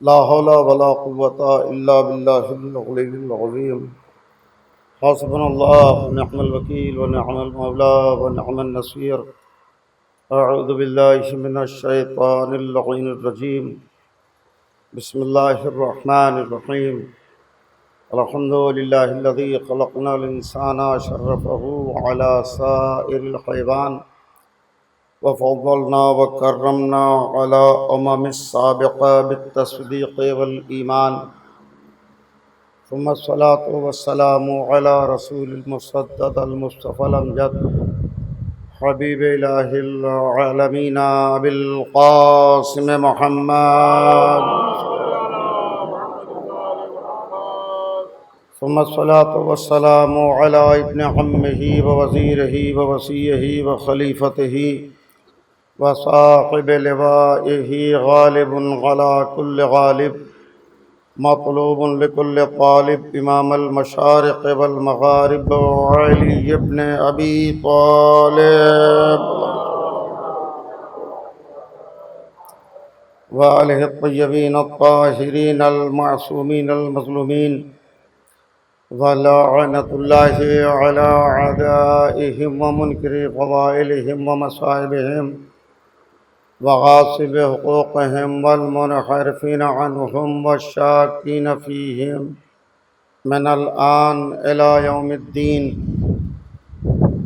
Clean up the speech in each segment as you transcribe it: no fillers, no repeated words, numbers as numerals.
لا حول ولا قوة إلا بالله العلي العظيم. حسبنا الله ونعم الوكيل ونعم المولى ونعم النصير. أعوذ بالله من الشيطان اللعين الرجيم. بسم الله الرحمن الرحيم. الحمد لله الذي خلقنا الإنسان شرفه على سائر الحيوان وفضلنا وكرمنا على السابقة بالتصديق والإيمان. ثم الصلاة والسلام على رسول المصدد المصطفى الأمجد حبيب إله العالمين أبي القاسم محمد. ثم الصلاة والسلام على ابن عمه ووزيره ووصيه وخليفته وصاحب لوائه غالب على كل غالب مطلوب لكل طالب إمام المشارق والمغارب علي بن أبي طالب وآله الطيبين الطاهرين المعصومين المظلومين ولعنة الله على أعدائهم ومنكر فضائلهم ومصائبهم وغاصب حقوقهم والمنحرفين عنهم والشاكين فيهم من الآن إلى يوم الدين.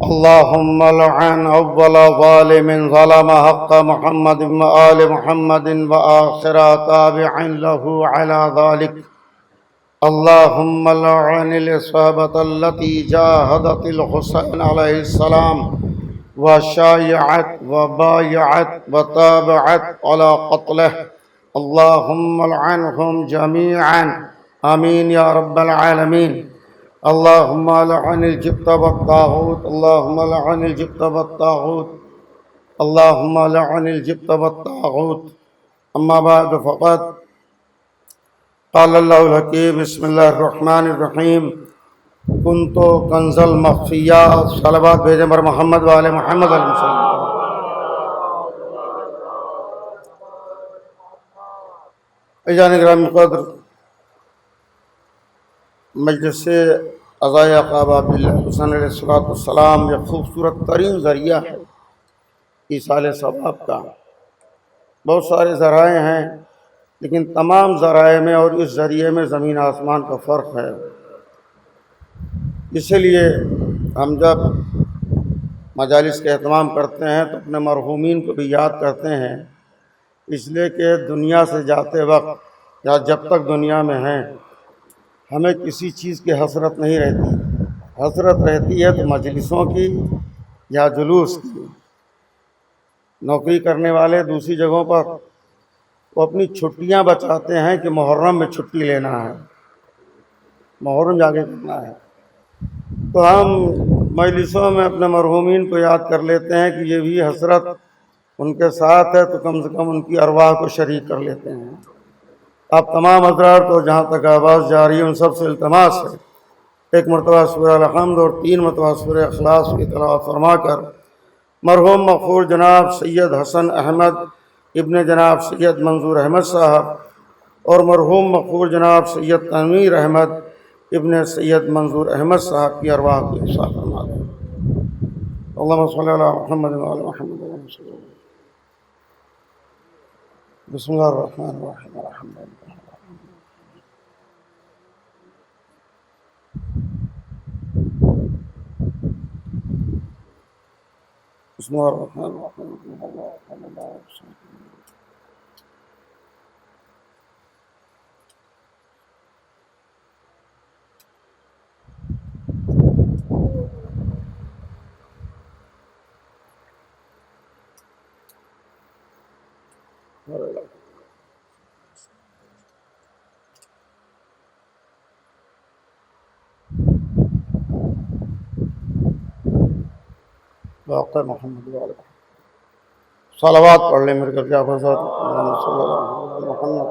اللهم لعن أول ظالم ظلم حق محمد وآل محمد وآخر تابع له على ذلك. اللهم لعن الإصابة التي جاهدت الحسين عليه السلام وشايعت وبايعت وتابعت على قتله. اللهم لعنهم جميعا آمين يا رب العالمين. اللهم لعن الجبت والطاغوت. اللهم لعن الجبت والطاغوت. اللهم لعن الجبت والطاغوت. أما بعد فقد قال الله الحكيم. بسم الله الرحمن الرحيم. کنتو کنزل مخفیہ. صلوات بھیجیں بر محمد والے محمد علیہ السلام. ایجان گرامی قدر، مجلس عزائے آقا عبداللہ حسین علیہ السلام یہ خوبصورت ترین ذریعہ ہے ایصال ثواب کا. بہت سارے ذرائع ہیں لیکن تمام ذرائع میں اور اس ذریعے میں زمین آسمان کا فرق ہے. اسی لیے ہم جب مجالس کا اہتمام کرتے ہیں تو اپنے مرحومین کو بھی یاد کرتے ہیں، اس لیے کہ دنیا سے جاتے وقت یا جب تک دنیا میں ہیں ہمیں کسی چیز کی حسرت نہیں رہتی. حسرت رہتی ہے تو مجلسوں کی یا جلوس کی. نوکری کرنے والے دوسری جگہوں پر وہ اپنی چھٹیاں بچاتے ہیں کہ محرم میں چھٹی لینا ہے، محرم جا کے کرنا ہے. تو ہم مجلسوں میں اپنے مرحومین کو یاد کر لیتے ہیں کہ یہ بھی حسرت ان کے ساتھ ہے، تو کم سے کم ان کی ارواح کو شریک کر لیتے ہیں. اب تمام حضرات کو جہاں تک آواز جاری ہے ان سب سے التماس ہے ایک مرتبہ سورہ الحمد اور 3 مرتبہ سورہ اخلاص کی تلاوت فرما کر مرحوم مغفور جناب سید حسن احمد ابن جناب سید منظور احمد صاحب اور مرحوم مغفور جناب سید تنویر احمد ابن سید منظور احمد صاحب کی ارواح کو حصہ فرما دیں. اللہم صلی علی محمد وعلی محمد. بسم اللہ الرحمن الرحیم. الحمد للہ. بسم اللہ الرحمن الرحیم. واقع محمد والے صلوات پڑھ لیں میرے گھر کے آپ حضرات. صلی اللہ علیہ محمد.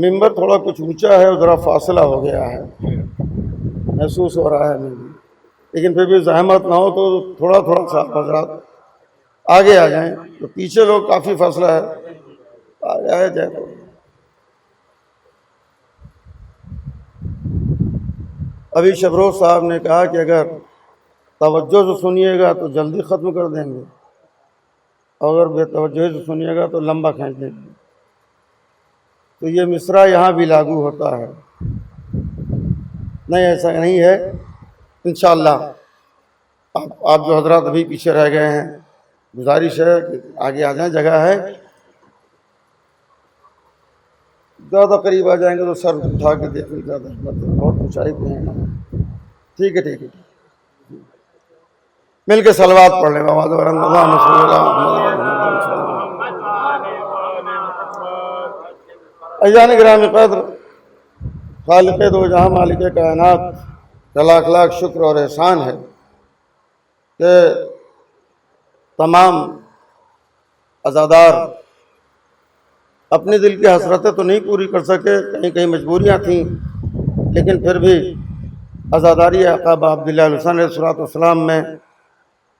ممبر تھوڑا کچھ اونچا ہے، ذرا فاصلہ ہو گیا ہے، محسوس ہو رہا ہے مجھے، لیکن پھر بھی زحمت نہ ہو تو تھوڑا تھوڑا سا حضرات آگے آ جائیں، تو پیچھے لوگ کافی فاصلہ ہے، آگے آیا جائے تو۔ ابھی شبروز صاحب نے کہا کہ اگر توجہ سے سنیے گا تو جلدی ختم کر دیں گے، اور اگر بے توجہ سے سنیے گا تو لمبا کھینچ دیں گے۔ تو یہ مصرع یہاں بھی لاگو ہوتا ہے، نہیں ایسا نہیں ہے۔ انشاءاللہ آپ جو حضرات ابھی پیچھے رہ گئے ہیں، گزارش ہے کہ آگے آ جائیں، جگہ ہے۔ زیادہ قریب آ جائیں گے تو سر اٹھا کے دیکھنے زیادہ بہت اونچائی پہ ہیں نا۔ ٹھیک ہے ٹھیک ہے، مل کے صلوات پڑھ لیں۔ عزیزان گرامی قدر، خالق دو جہاں مالک کائنات کا لاکھ لاکھ شکر اور احسان ہے کہ تمام عزادار اپنے دل کی حسرتیں تو نہیں پوری کر سکے، کہیں کہیں مجبوریاں تھیں، لیکن پھر بھی عزاداری آقا عبداللہ علیہ السلام میں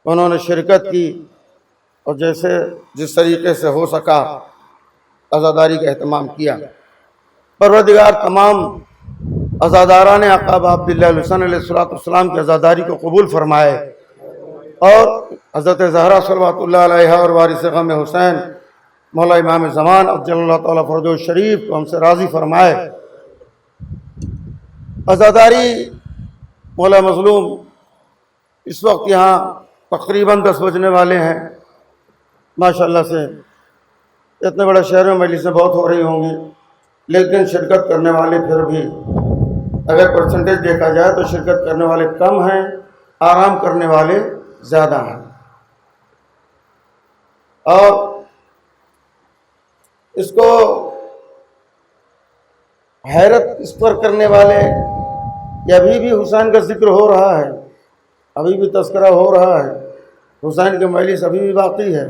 انہوں نے شرکت کی، اور جس طریقے سے ہو سکا عزاداری کا اہتمام کیا۔ پروردگار تمام عزاداران آقا عبداللہ علیہ السلام کی عزاداری کو قبول فرمائے، اور حضرت زہرا صلوات اللہ علیہا اور وارث غم حسین مولا امام زمان عجل اللہ تعالیٰ فرجہ الشریف کو ہم سے راضی فرمائے۔ عزاداری مولا مظلوم اس وقت یہاں تقریباً 10 بجنے والے ہیں، ماشاءاللہ سے اتنے بڑے شہر میں مجلسیں بہت ہو رہی ہوں گی، لیکن شرکت کرنے والے پھر بھی اگر پرسنٹیج دیکھا جائے تو شرکت کرنے والے کم ہیں، آرام کرنے والے زیادہ ہیں۔ اور اس کو حیرت اس پر کرنے والے کہ ابھی بھی حسین کا ذکر ہو رہا ہے، ابھی بھی تذکرہ ہو رہا ہے، حسین کی مجلس ابھی بھی باقی ہے۔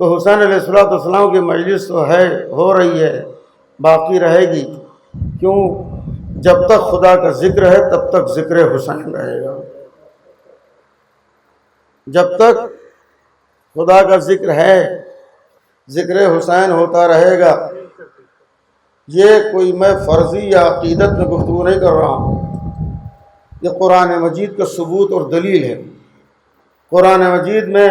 تو حسین علیہ السلام کی مجلس تو ہے، ہو رہی ہے، باقی رہے گی، کیوں؟ جب تک خدا کا ذکر ہے تب تک ذکر حسین رہے گا، جب تک خدا کا ذکر ہے ذکر حسین ہوتا رہے گا۔ یہ کوئی میں فرضی یا عقیدت میں گفتگو نہیں کر رہا ہوں، یہ قرآن مجید کا ثبوت اور دلیل ہے۔ قرآن مجید میں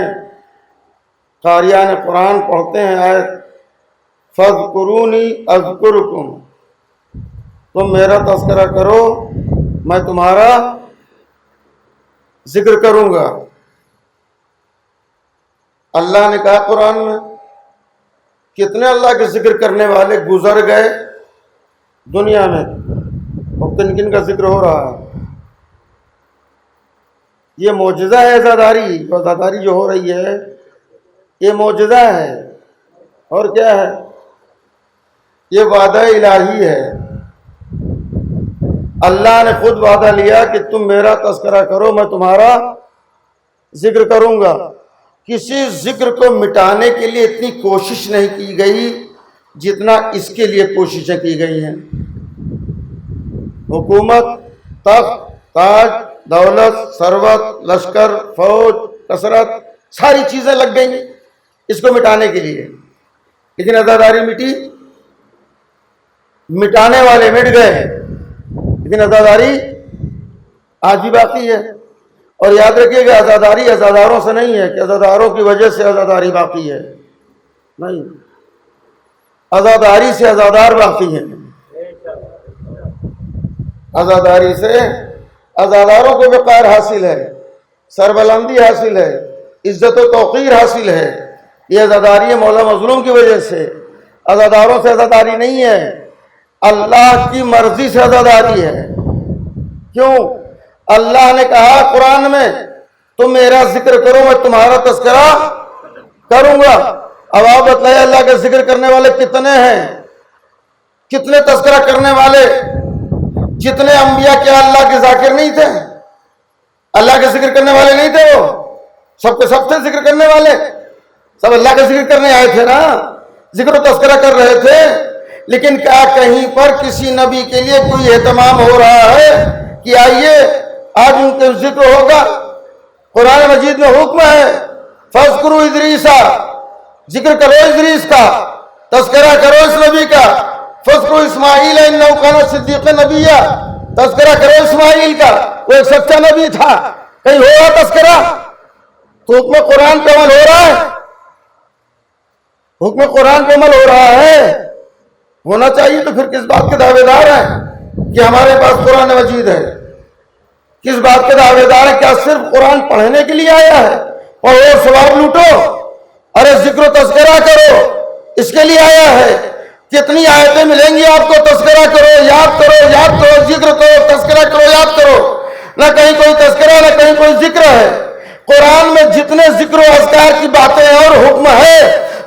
قاریان قرآن پڑھتے ہیں آیت فَاذْكُرُونِي أَذْكُرُكُمْ، تم میرا تذکرہ کرو میں تمہارا ذکر کروں گا۔ اللہ نے کہا قرآن میں، کتنے اللہ کے ذکر کرنے والے گزر گئے دنیا میں، اور کن کن کا ذکر ہو رہا ہے۔ یہ معجزہ ہے عزاداری جو ہو رہی ہے، یہ معجزہ ہے، اور کیا ہے؟ یہ وعدہ الہی ہے۔ اللہ نے خود وعدہ لیا کہ تم میرا تذکرہ کرو میں تمہارا ذکر کروں گا۔ کسی ذکر کو مٹانے کے لیے اتنی کوشش نہیں کی گئی جتنا اس کے لیے کوششیں کی گئی ہیں۔ حکومت، تخت، تاج، دولت، ثروت، لشکر، فوج، کثرت، ساری چیزیں لگ گئیں اس کو مٹانے کے لیے، لیکن عزاداری مٹی؟ مٹانے والے مٹ گئے، لیکن عزاداری آج بھی باقی ہے۔ اور یاد رکھیے کہ عزاداری عزاداروں سے نہیں ہے کہ عزاداروں کی وجہ سے عزاداری باقی ہے، نہیں، عزاداری سے عزادار باقی ہیں۔ عزاداری سے عزاداروں کو وقار حاصل ہے، سربلندی حاصل ہے، عزت و توقیر حاصل ہے۔ یہ عزاداری مولا مظلوم کی وجہ سے، عزاداروں سے عزاداری نہیں ہے، اللہ کی مرضی سے عزاداری ہے۔ کیوں؟ اللہ نے کہا قرآن میں تم میرا ذکر کرو میں تمہارا تذکرہ کروں گا۔ اب آپ بتلائیں اللہ کا ذکر کرنے والے کتنے ہیں؟ کتنے تذکرہ کرنے والے؟ جتنے انبیاء کیا اللہ کے ذاکر نہیں تھے؟ اللہ کے ذکر کرنے والے نہیں تھے؟ وہ سب کے سب تھے ذکر کرنے والے، سب اللہ کا ذکر کرنے آئے تھے نا، ذکر و تذکرہ کر رہے تھے۔ لیکن کیا کہیں پر کسی نبی کے لیے کوئی اہتمام ہو رہا ہے کہ آئیے آج ان کے ذکر ہوگا؟ قرآن مجید میں حکم ہے فذکروا ادریسا، ذکر کرو ادریس کا، تذکرہ کرو اس نبی کا، فذکروا اسماعیل انہ کان صدیقا نبیہ، تذکرہ کرو اسماعیل کا، وہ ایک سچا نبی تھا۔ کہیں ہو رہا تذکرہ؟ تو حکم قرآن پہ عمل ہو رہا ہے؟ حکم قرآن پہ عمل ہو رہا ہے؟ ہونا چاہیے۔ تو پھر کس بات کے دعوے دار ہیں کہ ہمارے پاس قرآن مجید ہے؟ کس بات کے دعوے دار ہیں؟ کیا صرف قرآن پڑھنے کے لیے آیا ہے اور ثواب لوٹو؟ ارے ذکر و تذکرہ کرو، اس کے لیے آیا ہے۔ کتنی آیتیں ملیں گی آپ کو، تذکرہ کرو، یاد کرو، یاد کرو، ذکر کرو، تذکرہ کرو، یاد کرو۔ نہ کہیں کوئی تذکرہ، نہ کہیں کوئی ذکر ہے۔ قرآن میں جتنے ذکر و اذکار کی باتیں ہیں اور حکم ہے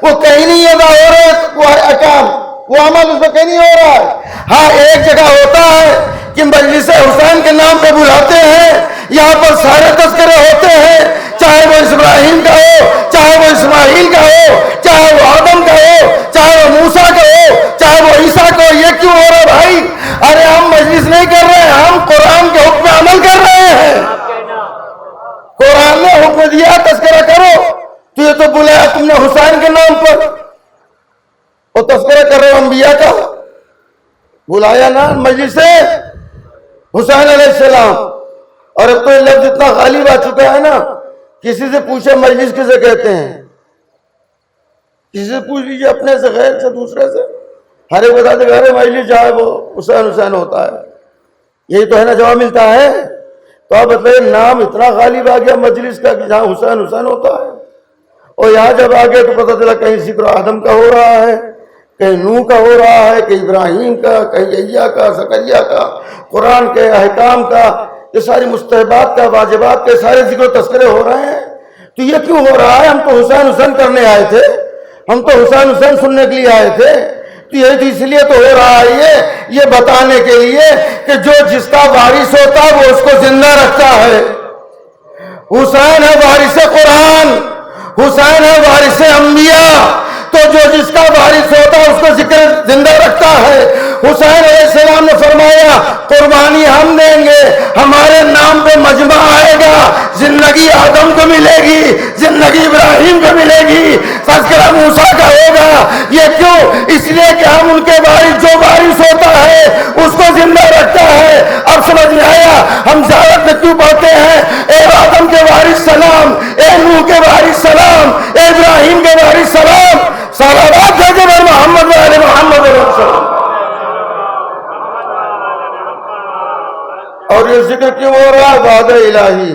وہ کہیں نہیں ادا ہو رہے، وہ احکام، وہ عمل اس میں کہیں نہیں ہو رہا ہے۔ ہاں ایک جگہ ہوتا ہے کہ مجلس حسین کے نام پہ بلاتے ہیں، یہاں پر سارے تذکرے ہوتے ہیں، چاہے وہ ابراہیم کا ہو، چاہے وہ اسماعیل کا ہو، چاہے وہ آدم کا ہو، چاہے وہ موسیٰ کا ہو، چاہے وہ عیسیٰ کا ہو۔ یہ کیوں ہو رہا ہے بھائی؟ ارے ہم مجلس نہیں کر رہے ہیں، ہم قرآن کے حکم پہ عمل کر رہے ہیں۔ قرآن نے حکم دیا تذکرہ کرو، تو یہ تو بلایا تم نے حسین کے نام پر، اور تذکرہ کر رہے ہو انبیاء کا، بلایا نا مجلس حسین علیہ السلام۔ اور اب تو یہ لفظ اتنا غالب آ چکا ہے نا، کسی سے پوچھے مجلس کسے کہتے ہیں، کسی سے پوچھ لیجیے، اپنے سے، غیر سے، دوسرے سے، ہر ایک بتا دے گا مجلس جہاں وہ حسین حسین ہوتا ہے۔ یہی تو ہے نا جواب ملتا ہے۔ تو آپ بتائیے نام اتنا غالب آ گیا مجلس کا کہ جہاں حسین حسین ہوتا ہے، اور یہاں جب آ گئے تو پتہ چلا کہیں ذکر آدم کا ہو رہا ہے، کہیں نوح کا ہو رہا ہے، کہیں ابراہیم کا، کہیں یحییٰ کا، زکریا کا، قرآن کے احکام کا، یہ ساری مستحبات کا، واجبات کے سارے ذکر و تذکرے ہو رہے ہیں۔ تو یہ کیوں ہو رہا ہے؟ ہم تو حسین حسین کرنے آئے تھے، ہم تو حسین حسین سننے کے لیے آئے تھے۔ تو یہ اس لیے تو ہو رہا ہے یہ بتانے کے لیے کہ جو جس کا وارث ہوتا ہے وہ اس کو زندہ رکھتا ہے۔ حسین ہے وارث قرآن، حسین ہے وارث انبیاء، تو جو جس کا وارث ہوتا ہے اس کو ذکر زندہ رکھتا ہے۔ حسین علیہ السلام نے فرمایا قربانی ہم دیں گے، ہمارے نام پہ مجمع آئے گا، زندگی آدم کو ملے گی، زندگی ابراہیم کو ملے گی، تذکرہ موسیٰ کا ہوگا۔ یہ کیوں؟ اس لیے کہ ہم ان کے وارث، جو وارث ہوتا ہے اس کو زندہ رکھتا ہے۔ اب سمجھ میں آیا ہم زیارت میں کیوں پڑھتے ہیں؟ اے آدم کے وارث سلام، اے نوح کے وارث سلام، اے ابراہیم کے وارث سلام، صلوات بھیجے بر محمد و آل محمد علیہ السلام۔ اور یہ ذکر کیوں ہو رہا ہے؟ وعدہ الہی،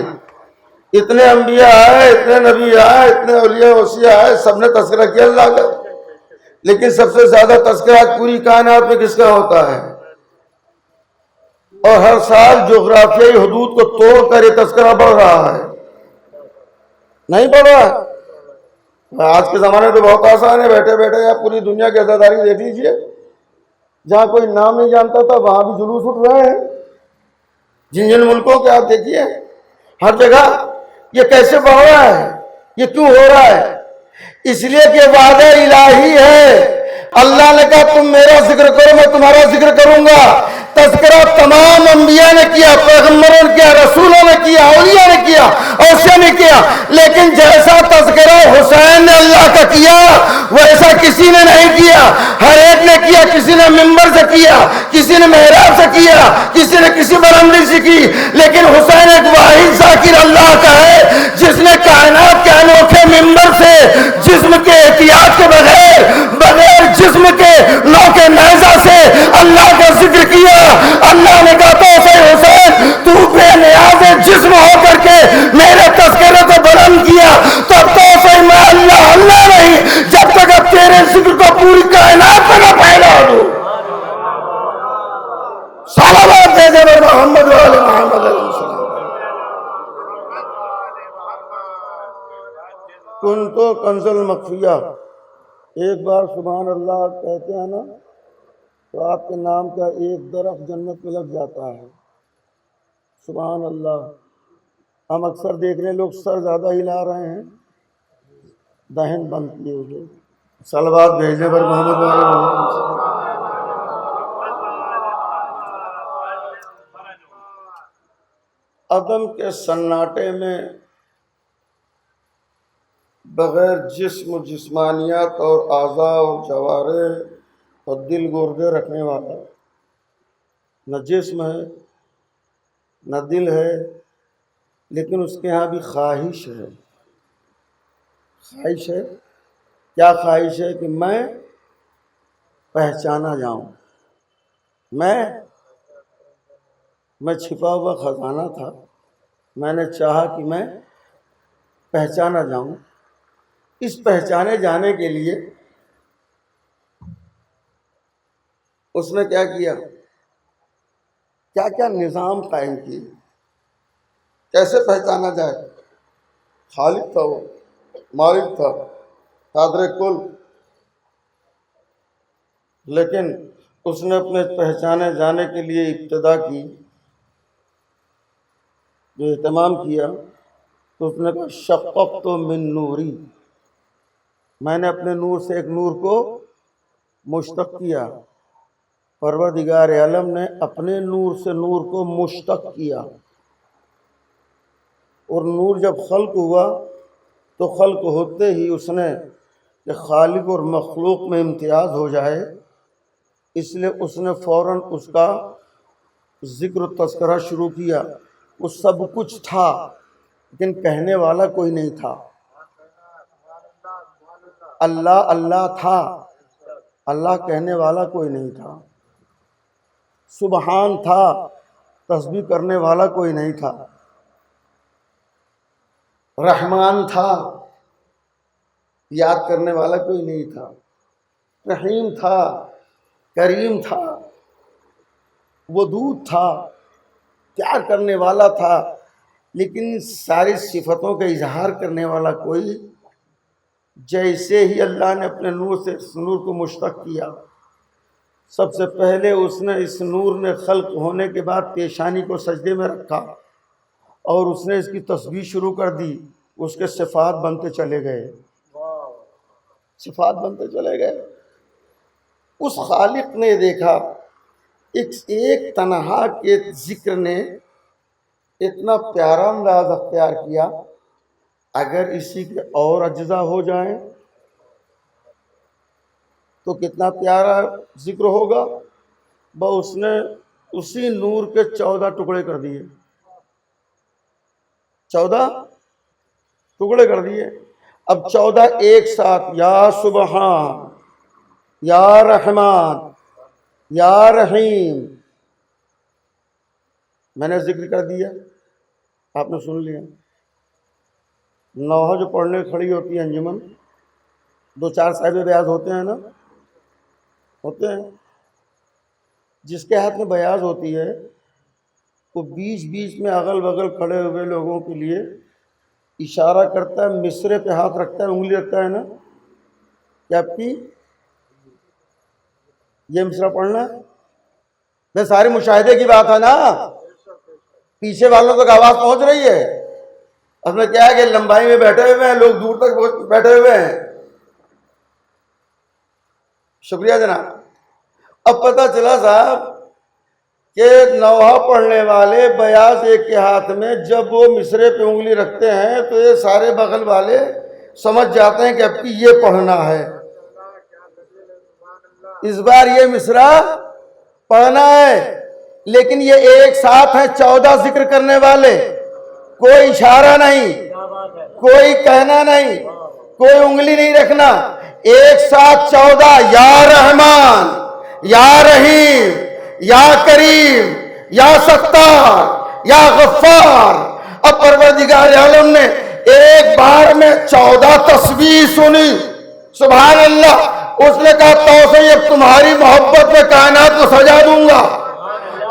اتنے انبیاء آئے، اتنے نبی آئے، اتنے اولیاء اوصیاء آئے، سب نے تذکرہ کیا اللہ کا، لیکن سب سے زیادہ تذکرہ پوری کائنات میں کس کا ہوتا ہے؟ اور ہر سال جغرافیائی حدود کو توڑ کر یہ تذکرہ بڑھ رہا ہے، نہیں بڑھ رہا ہے؟ آج کے زمانے تو بہت آسان ہے، بیٹھے بیٹھے آپ پوری دنیا کی عزاداری دیکھ لیجئے، جہاں کوئی نام نہیں جانتا تھا وہاں بھی جلوس اٹھ رہے ہیں، جن جن ملکوں کے آپ دیکھیے ہر جگہ۔ یہ کیسے بڑھ رہا ہے؟ یہ کیوں ہو رہا ہے؟ اس لیے کہ وعدہ الہی ہے۔ اللہ نے کہا تم میرا ذکر کرو میں تمہارا ذکر کروں گا۔ تذکرہ تمام انبیاء نے کیا، پیغمبروں نے کیا، رسولوں نے کیا، اولیاء نے کیا، اوصیاء نے کیا، لیکن جیسا تذکرہ حسین نے اللہ کا کیا ویسا کسی نے نہیں کیا۔ ہر ایک نے کیا، کسی نے ممبر سے کیا، کسی نے محراب سے کیا، کسی نے کسی برندی سے کی، لیکن حسین ایک واحد ذاکر اللہ کا ہے جس نے کائنات کے انوکھے ممبر سے جسم کے احتیاط کے بغیر جسم کے نوکے نیزہ سے اللہ کا ذکر کیا۔ اللہ نے کہا تو حسین تو بے نیاز جسم ہو کر کے میرے تذکرے کو بلند کیا، تب تو میں اللہ اللہ نہیں جب تک اب تیرے ذکر کو پوری کائنات میں نہ پھیلا دوں۔ صلوات بھیجے بر محمد و آل محمد علیہ السلام۔ کنتو کنز المخفیہ، ایک بار سبحان اللہ کہتے ہیں نا تو آپ کے نام کا ایک درخت جنت میں لگ جاتا ہے۔ سبحان اللہ۔ ہم اکثر دیکھ رہے ہیں لوگ سر زیادہ ہلا رہے ہیں، دہن بند کیے ہوئے۔ صلوات بھیجنے پر محمد والے محمد۔ عدم کے سناٹے میں بغیر جسم و جسمانیات اور اعضاء اور جوارح اور دل گردے رکھنے والا، نہ جسم ہے نہ دل ہے، لیکن اس کے ہاں بھی خواہش ہے۔ خواہش ہے، کیا خواہش ہے؟ کہ میں پہچانا جاؤں، میں چھپا ہوا خزانہ تھا، میں نے چاہا کہ میں پہچانا جاؤں۔ اس پہچانے جانے کے لیے اس نے کیا کیا؟ کیا کیا نظام قائم کیے، کیسے پہچانا جائے؟ خالق تھا وہ، مالک تھا، قادر کل، لیکن اس نے اپنے پہچانے جانے کے لیے ابتدا کی، جو اہتمام کیا، تو اس نے کہا شققت من نوری، میں نے اپنے نور سے ایک نور کو مشتق کیا۔ پروردگار عالم نے اپنے نور سے نور کو مشتق کیا، اور نور جب خلق ہوا تو خلق ہوتے ہی اس نے کہ خالق اور مخلوق میں امتیاز ہو جائے، اس لیے اس نے فوراً اس کا ذکر و تذکرہ شروع کیا۔ وہ سب کچھ تھا لیکن کہنے والا کوئی نہیں تھا۔ اللہ اللہ تھا، اللہ کہنے والا کوئی نہیں تھا۔ سبحان تھا، تسبیح کرنے والا کوئی نہیں تھا۔ رحمان تھا، یاد کرنے والا کوئی نہیں تھا۔ رحیم تھا، کریم تھا، ودود تھا، پیار کرنے والا تھا، لیکن ساری صفتوں کا اظہار کرنے والا کوئی، جیسے ہی اللہ نے اپنے نور سے اس نور کو مشتق کیا، سب سے پہلے اس نے اس نور نے خلق ہونے کے بعد پیشانی کو سجدے میں رکھا اور اس نے اس کی تسبیح شروع کر دی۔ اس کے صفات بنتے چلے گئے، صفات بنتے چلے گئے۔ اس خالق نے دیکھا ایک تنہا کے ذکر نے اتنا پیارا انداز اختیار کیا، اگر اسی کے اور اجزاء ہو جائیں تو کتنا پیارا ذکر ہوگا۔ اس نے اسی نور کے 14 ٹکڑے کر دیے، 14 ٹکڑے کر دیے۔ اب 14 ایک ساتھ، یا سبحان، یا رحمان، یا رحیم، میں نے ذکر کر دیا، آپ نے سن لیا۔ نوحہ جو پڑھنے کھڑی ہوتی ہے انجمن، 2-4 صاحب بیاض ہوتے ہیں نا، ہوتے ہیں، جس کے ہاتھ میں بیاض ہوتی ہے وہ بیچ بیچ میں اغل بغل کھڑے ہوئے لوگوں کے لیے اشارہ کرتا ہے، مصرے پہ ہاتھ رکھتا ہے، انگلی رکھتا ہے نا، کہ آپ کی یہ مصرع پڑھنا ہے۔ میں سارے مشاہدے کی بات ہے نا، پیچھے والوں تک آواز پہنچ رہی ہے۔ اس میں کیا ہے کہ لمبائی میں بیٹھے ہوئے ہیں لوگ، دور تک بیٹھے ہوئے ہیں۔ شکریہ جناب۔ اب پتہ چلا صاحب کہ نوحہ پڑھنے والے بیاض ایک کے ہاتھ میں جب وہ مصرے پہ انگلی رکھتے ہیں تو یہ سارے بغل والے سمجھ جاتے ہیں کہ اب کی یہ پڑھنا ہے، اس بار یہ مصرع پڑھنا ہے۔ لیکن یہ ایک ساتھ ہیں 14 ذکر کرنے والے، کوئی اشارہ نہیں، کوئی کہنا نہیں، کوئی انگلی نہیں رکھنا، ایک ساتھ 14، یا رحمان، یا رحیم، یا کریم، یا ستار، یا غفار۔ اب پروردگار عالم نے ایک بار میں 14 تسبیح سنی، سبحان اللہ۔ اس نے کہا توسیع، اب تمہاری محبت میں کائنات کو سجا دوں گا۔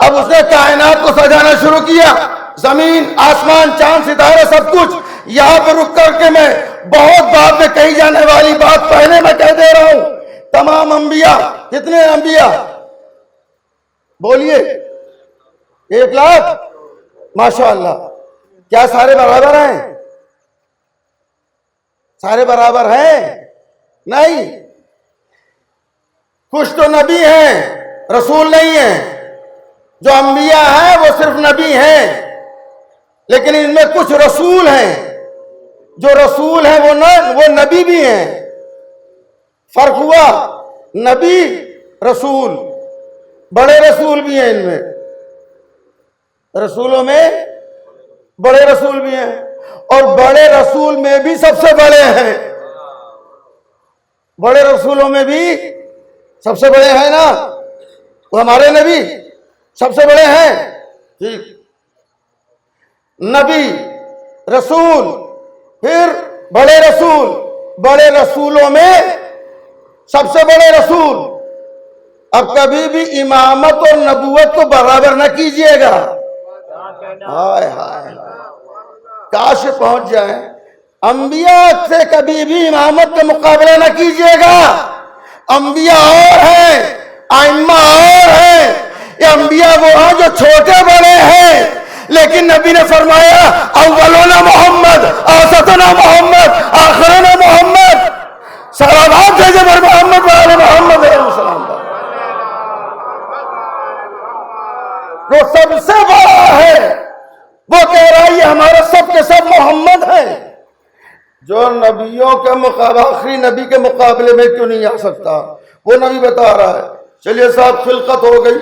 اب اس نے کائنات کو سجانا شروع کیا، زمین، آسمان، چاند، ستارے، سب کچھ۔ یہاں پہ رک کر کے میں بہت بعد میں کہی جانے والی بات پہلے میں کہہ دے رہا ہوں۔ تمام انبیاء، کتنے انبیاء بولیے؟ 1 لاکھ، ماشاءاللہ۔ کیا سارے برابر ہیں؟ سارے برابر ہیں؟ نہیں، کچھ تو نبی ہیں، رسول نہیں ہیں۔ جو انبیاء ہیں وہ صرف نبی ہیں، لیکن ان میں کچھ رسول ہیں جو رسول ہیں وہ نبی بھی ہیں. فرق ہوا, نبی رسول, بڑے رسول بھی ہیں. ان میں رسولوں میں بڑے رسول بھی ہیں, اور بڑے رسول میں بھی سب سے بڑے ہیں. بڑے رسولوں میں بھی سب سے بڑے ہیں نا, وہ ہمارے نبی سب سے بڑے ہیں. ٹھیک, نبی, رسول, پھر بڑے رسول. بڑے رسولوں میں سب سے بڑے رسول. اب کبھی بھی امامت اور نبوت کو برابر نہ کیجئے گا. ہائے ہائے, کاش پہنچ جائیں. انبیاء سے کبھی بھی امامت کا مقابلہ نہ کیجئے گا. انبیاء اور ہیں, ائمہ اور ہیں. یہ انبیاء وہ ہیں جو چھوٹے بڑے ہیں, لیکن نبی نے فرمایا اولنا محمد, اوسطنا محمد, آخرنا محمد. صلوات بھیجے پر محمد وعلی محمد علیہ السلام. جو سب سے بڑا ہے وہ کہہ رہا ہے یہ ہمارے سب کے سب محمد ہیں. جو نبیوں کے مقابلے, آخری نبی کے مقابلے میں کیوں نہیں آ سکتا, وہ نبی بتا رہا ہے. چلیے صاحب, خلقت ہو گئی,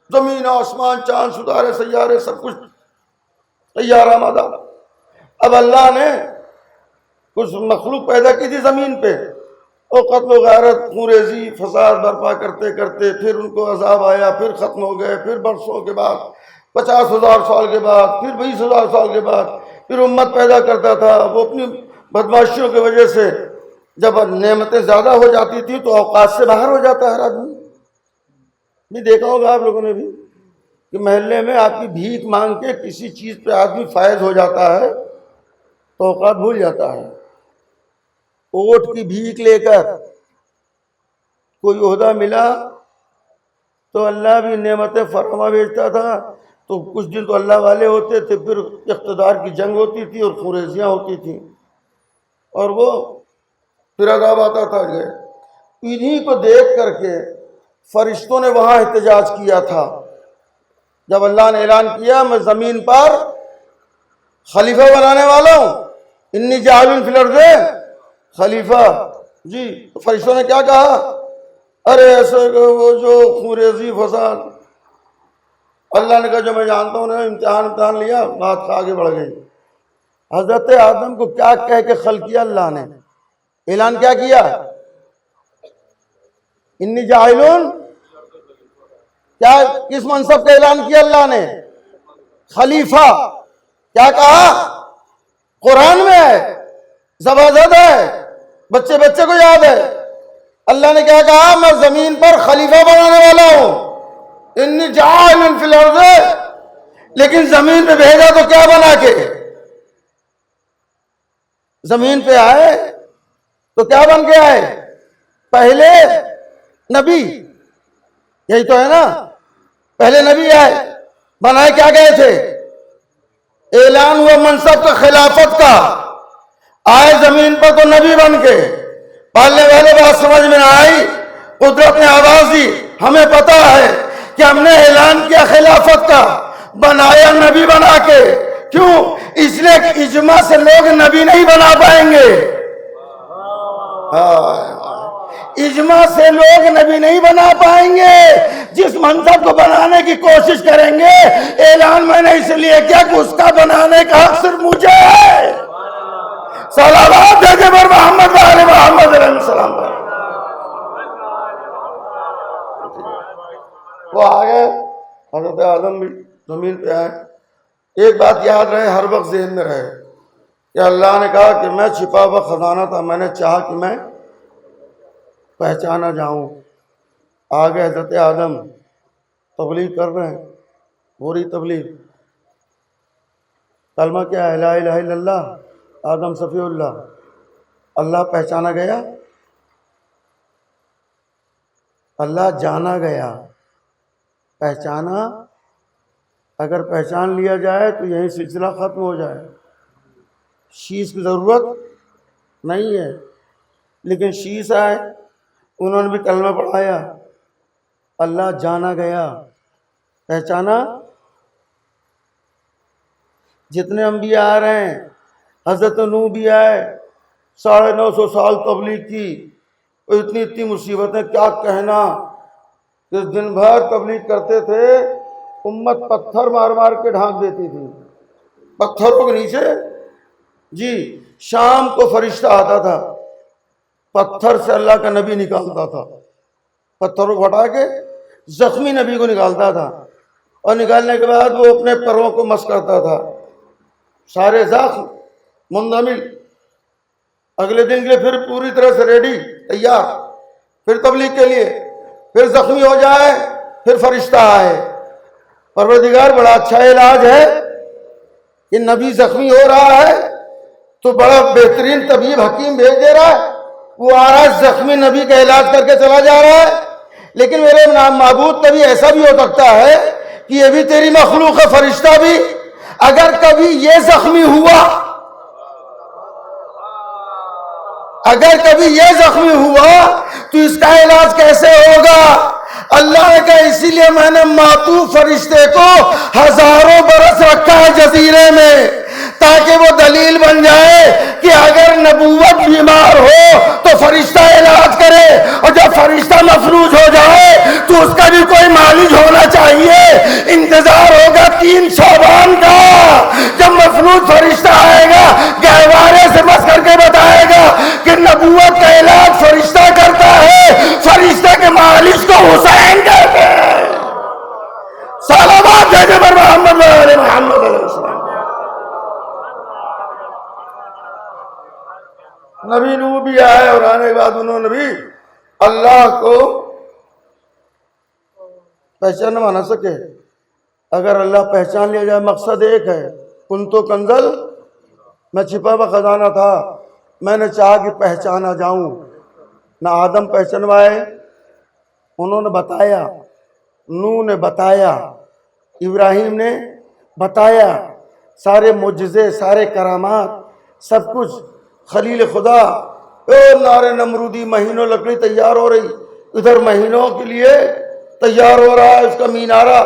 زمین آسمان چاند ستارے سیارے سب کچھ تیار آمادہ. اب اللہ نے کچھ مخلوق پیدا کی تھی زمین پہ, وہ قتل و غارت, خونریزی, فساد برپا کرتے کرتے پھر ان کو عذاب آیا, پھر ختم ہو گئے, پھر برسوں کے بعد, 50,000 سال کے بعد, پھر 20,000 سال کے بعد پھر امت پیدا کرتا تھا. وہ اپنی بدماشیوں کی وجہ سے جب نعمتیں زیادہ ہو جاتی تھی تو اوقات سے باہر ہو جاتا ہے ہر آدمی. نہیں دیکھا ہوگا آپ لوگوں نے بھی کہ محلے میں آپ کی بھیک مانگ کے کسی چیز پہ آدمی فائز ہو جاتا ہے تو اوقات بھول جاتا ہے. اوٹ کی بھیک لے کر کوئی عہدہ ملا تو اللہ بھی نعمتیں فراواں بھیجتا تھا, تو کچھ دن تو اللہ والے ہوتے تھے, پھر اقتدار کی جنگ ہوتی تھی اور خونریزیاں ہوتی تھیں, اور وہ پھر عذاب آتا تھا. انہی کو دیکھ کر کے فرشتوں نے وہاں احتجاج کیا تھا جب اللہ نے اعلان کیا میں زمین پر خلیفہ بنانے والا ہوں, انی جاعل فی الارض خلیفہ. جی, فرشتوں نے کیا کہا, ارے ایسے وہ جو خونریزی فساد. اللہ نے کہا جو میں جانتا ہوں, امتحان لیا, بات آگے بڑھ گئی. حضرت آدم کو کیا کہہ کے خلق کیا اللہ نے, اعلان کیا کیا, انی جاعلون, کیا کس منصب کا اعلان کیا اللہ نے, خلیفہ. کیا کہا, قرآن میں ہے, زبردست ہے, بچے بچے کو یاد ہے. اللہ نے کیا کہا, میں زمین پر خلیفہ بنانے والا ہوں, انی جاعل فی الارض. لیکن زمین پہ بھیجا تو کیا بنا کے, زمین پہ آئے تو کیا بن کے آئے, پہلے نبی. یہی تو ہے نا, پہلے نبی آئے, بنائے کیا گئے تھے, اعلان ہوا منصب کا, خلافت کا. آئے زمین پر تو نبی بن کے, پالنے والے بات سمجھ میں آئی, قدرت نے آواز دی, ہمیں پتا ہے کہ ہم نے اعلان کیا خلافت کا, بنایا نبی بنا کے. کیوں, اس لیے کہ اجماع سے لوگ نبی نہیں بنا پائیں گے. اجماع سے لوگ نبی نہیں بنا پائیں گے. جس منصب کو بنانے کی کوشش کریں گے, اعلان میں نے اس لیے کیا کہ اس کا بنانے کا حق صرف مجھے ہے. صلوات بھیجے پر محمد وعلی محمد علیہ السلام. وہ آگئے, حضرت آدم بھی زمین پہ آئے. ایک بات یاد رہے, ہر وقت ذہن میں رہے کہ اللہ نے کہا کہ میں چھپا ہوا خزانہ تھا, میں نے چاہا کہ میں پہچانا جاؤں. آگے حضرت آدم تبلیغ کر رہے ہیں, پوری تبلیغ. کلمہ کیا ہے, لا الہ الا اللہ, آدم صفی اللہ. اللہ پہچانا گیا, اللہ جانا گیا. پہچانا, اگر پہچان لیا جائے تو یہی سلسلہ ختم ہو جائے, شیش کی ضرورت نہیں ہے. لیکن شیش آئے, انہوں نے بھی کلمہ پڑھایا, اللہ جانا گیا, پہچانا. جتنے انبیاء آ رہے ہیں حضرت نوح بھی آئے، 950 سال تبلیغ کی، اور اتنی مصیبتیں، کیا کہنا، کہ دن بھر تبلیغ کرتے تھے، امت پتھر مار مار کے ڈھانک دیتی تھی، پتھروں کے نیچے۔ جی شام کو فرشتہ آتا تھا، پتھر سے اللہ کا نبی نکالتا تھا، پتھروں کو ہٹا کے زخمی نبی کو نکالتا تھا، اور نکالنے کے بعد وہ اپنے پروں کو مس کرتا تھا، سارے زخم منجمل، اگلے دن کے لیے پھر پوری طرح سے ریڈی، تیار، پھر تبلیغ کے لیے، پھر زخمی ہو جائے، پھر فرشتہ آئے۔ پروردگار بڑا اچھا علاج ہے کہ نبی زخمی ہو رہا ہے تو بڑا بہترین طبیب حکیم بھیج دے رہا ہے، وہ آ رہا ہے زخمی نبی کا علاج کر کے چلا جا رہا ہے۔ لیکن میرے معبود، کبھی ایسا بھی ہو سکتا ہے کہ یہ بھی تیری مخلوق ہے، فرشتہ بھی، اگر کبھی یہ زخمی ہوا، اگر کبھی یہ زخمی ہوا تو اس کا علاج کیسے ہوگا؟ اللہ نے کہا اسی لیے میں نے معطوف فرشتے کو ہزاروں برس رکھا ہے جزیرے میں، تاکہ وہ دلیل بن جائے کہ اگر نبوت بیمار ہو تو فرشتہ علاج کرے، اور جب فرشتہ مفلوج ہو جائے تو اس کا بھی کوئی معالج ہونا چاہیے۔ انتظار ہوگا 3 شعبان کا، جب مفلوج فرشتہ آئے گا، گہوارے سے بس کر کے بتائے گا کہ نبوت کا علاج فرشتہ کرتا ہے، فرشتہ کے معالج کو حسین کہتے ہیں۔ صلوات بھیجے پر محمد علیہ محمد علیہ السلام۔ نبی نوح بھی آئے، اور آنے کے بعد انہوں نے بھی اللہ کو پہچان نہ سکے۔ اگر اللہ پہچان لیا جائے، مقصد ایک ہے، کنتو کنزل، میں چھپا ہوا خزانہ تھا، میں نے چاہا کہ پہچانا جاؤں۔ نہ آدم پہچانوائے، انہوں نے بتایا، نوح نے بتایا، ابراہیم نے بتایا، سارے معجزے، سارے کرامات، سب کچھ۔ خلیل خدا، نارے نمرودی، مہینوں لکڑی تیار ہو رہی، ادھر مہینوں کے لیے تیار ہو رہا ہے اس کا مینارہ،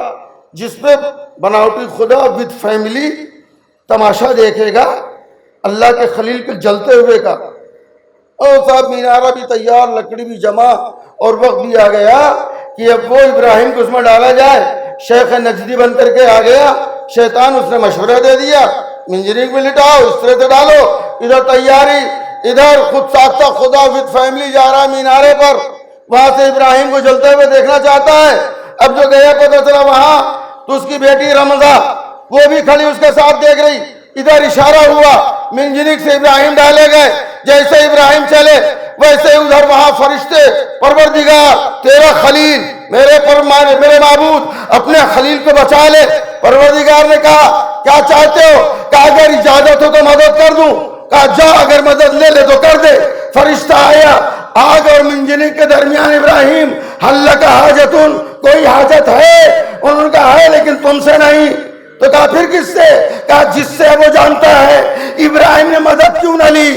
جس پہ بناوٹی خدا ود فیملی تماشا دیکھے گا اللہ کے خلیل کے جلتے ہوئے کا۔ اور صاحب مینارہ بھی تیار، لکڑی بھی جمع، اور وقت بھی آ گیا کہ اب وہ ابراہیم کو اس میں ڈالا جائے۔ شیخ نجدی بن کر کے آ گیا، شیطان اس نے مشورہ دے دیا، منجنیک میں لٹاؤ، اس طرح سے ڈالو، ادھر تیاری، ادھر خود ساختہ خدا ود فیملی جا رہا مینارے پر، وہاں سے ابراہیم کو جلتے ہوئے دیکھنا چاہتا ہے۔ اب جو گیا پتہ چلا وہاں، تو اس کی بیٹی رمضہ وہ بھی کھڑی اس کے ساتھ دیکھ رہی، ادھر اشارہ ہوا، منجنیک سے ابراہیم ڈالے گئے، جیسے ابراہیم چلے ویسے ادھر وہاں فرشتے، پروردگار تیرا خلیل، میرے معبود اپنے خلیل کو بچا لے۔ پروردگار نے کہا کیا چاہتے ہو؟ کہا اگر اجازت ہو تو مدد کر دوں، کہا جا اگر مدد لے لے تو کر دے۔ فرشتہ آیا، آگ اور منجنیک کے درمیان، ابراہیم حل لک حاجتن، کوئی حاجت ہے؟ انہوں نے کہا ہے لیکن تم سے نہیں۔ تو کہا پھر کس سے؟ کہا جس سے وہ جانتا ہے۔ ابراہیم نے مدد کیوں نہ لی؟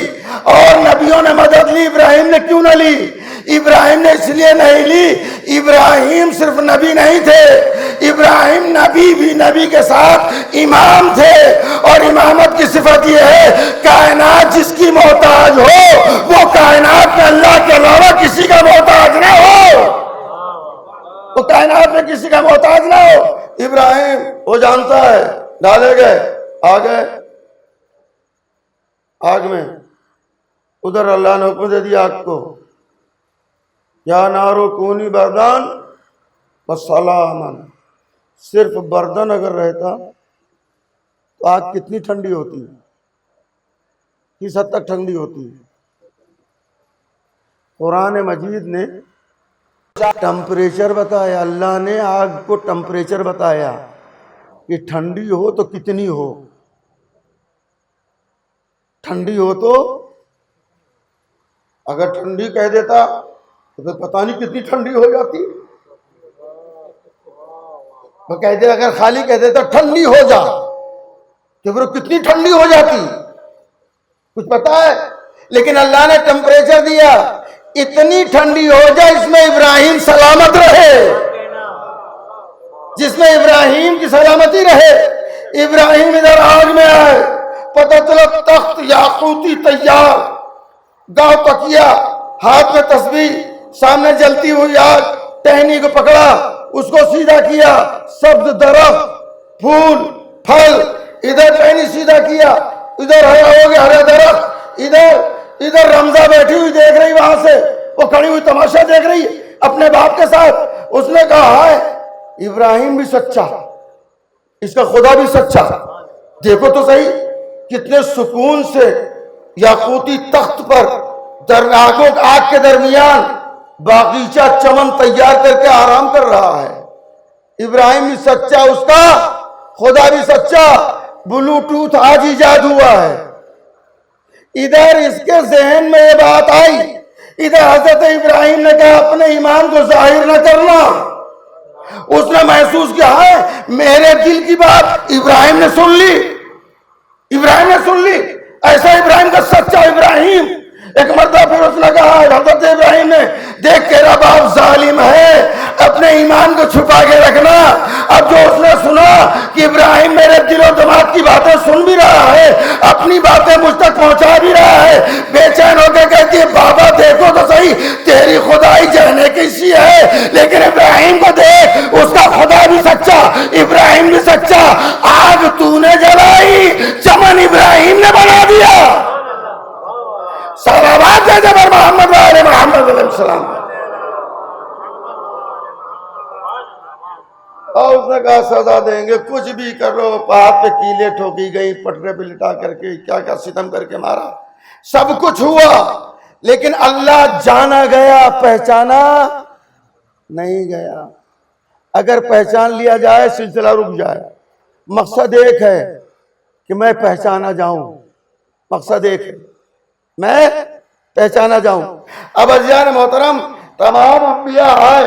اور نبیوں نے مدد لی، ابراہیم نے کیوں نہ لی؟ ابراہیم نے اس لیے نہیں لی، ابراہیم صرف نبی نہیں تھے، ابراہیم نبی بھی نبی کے ساتھ امام تھے، اور امامت کی صفت یہ ہے کائنات جس کی محتاج ہو وہ کائنات میں اللہ کے علاوہ کسی کا محتاج نہ ہو، وہ کائنات میں کسی کا محتاج نہ ہو۔ ابراہیم وہ جانتا ہے، ڈالے گئے، آ گئے آگ میں، ادھر اللہ نے حکم دے دیا آگ کو، یا نارو کونی بردان وسلامن۔ صرف بردن اگر رہتا تو آگ کتنی ٹھنڈی ہوتی ہے، کس حد تک ٹھنڈی ہوتی ہے۔ قرآن مجید نے ٹمپریچر بتایا، اللہ نے آگ کو ٹمپریچر بتایا کہ ٹھنڈی ہو تو کتنی ہو، ٹھنڈی ہو تو، اگر ٹھنڈی کہہ دیتا تو پھر پتہ نہیں کتنی ٹھنڈی ہو جاتی۔ وہ کہتے اگر خالی کہہ دیتا ٹھنڈی ہو جا تو پھر کتنی ٹھنڈی ہو جاتی، کچھ پتا ہے؟ لیکن اللہ نے ٹمپریچر دیا، اتنی ٹھنڈی ہو جائے اس میں ابراہیم سلامت رہے، جس میں ابراہیم کی سلامتی رہے۔ ابراہیم ادھر آگ میں آئے، پتہ چلا تخت یاقوتی تیار، گاؤں تکیا، ہاتھ میں تسبیح، سامنے جلتی ہوئی آگ، ٹہنی کو پکڑا، اس کو سیدھا کیا، سبز درخت، پھول، پھل، ادھر ٹہنی سیدھا کیا، ادھر ہرا ہو گیا ہرا درخت، ادھر رمزہ بیٹھی ہوئی دیکھ رہی، وہاں سے وہ کھڑی ہوئی تماشا دیکھ رہی اپنے باپ کے ساتھ۔ اس نے کہا ہائے ابراہیم بھی سچا، اس کا خدا بھی سچا، دیکھو تو صحیح کتنے سکون سے یاقوتی تخت پر آگ کے درمیان باغیچہ چمن تیار کر کے آرام کر رہا ہے۔ ابراہیم بھی سچا، اس کا خدا بھی سچا۔ بلوٹوتھ آج ایجاد ہوا ہے۔ ادھر اس کے ذہن میں یہ بات آئی، ادھر حضرت ابراہیم نے کہا اپنے ایمان کو ظاہر نہ کرنا۔ اس نے محسوس کیا ہے میرے دل کی بات ابراہیم نے سن لی، ابراہیم نے سن لی، ایسا ابراہیم کا سچا ابراہیم۔ ایک مرتبہ پھر اس نے کہا حضرت ابراہیم نے، دیکھ تیرا باپ ظالم ہے، اپنے ایمان کو چھپا کے رکھنا۔ اب جو اس نے سنا کہ ابراہیم میرے دل و دماغ کی باتیں سن بھی رہا ہے، اپنی باتیں مجھ تک پہنچا بھی رہا ہے، بے چین ہو کے کہتی ہے بابا دیکھو تو صحیح تیری خدائی جہنے کیسی ہے، لیکن ابراہیم کو دیکھ، اس کا خدا بھی سچا، ابراہیم بھی سچا۔ آگ تو نے جلائی، چمن ابراہیم نے بنا دیا۔ صلوات ہے جبر محمد و آل محمد علیہ السلام۔ اور اس نے کہا سزا دیں گے، کچھ بھی کر لو، ہاتھ پہ کیلیں ٹھوکی گئی، پٹرے پہ لٹا کر کے کیا کیا ستم کر کے مارا، سب کچھ ہوا، لیکن اللہ جانا گیا، پہچانا نہیں گیا۔ اگر پہچان لیا جائے سلسلہ رک جائے۔ مقصد ایک ہے کہ میں پہچانا جاؤں، مقصد ایک ہے میں پہچانا جاؤں۔ اب عزیزان محترم، تمام انبیاء آئے،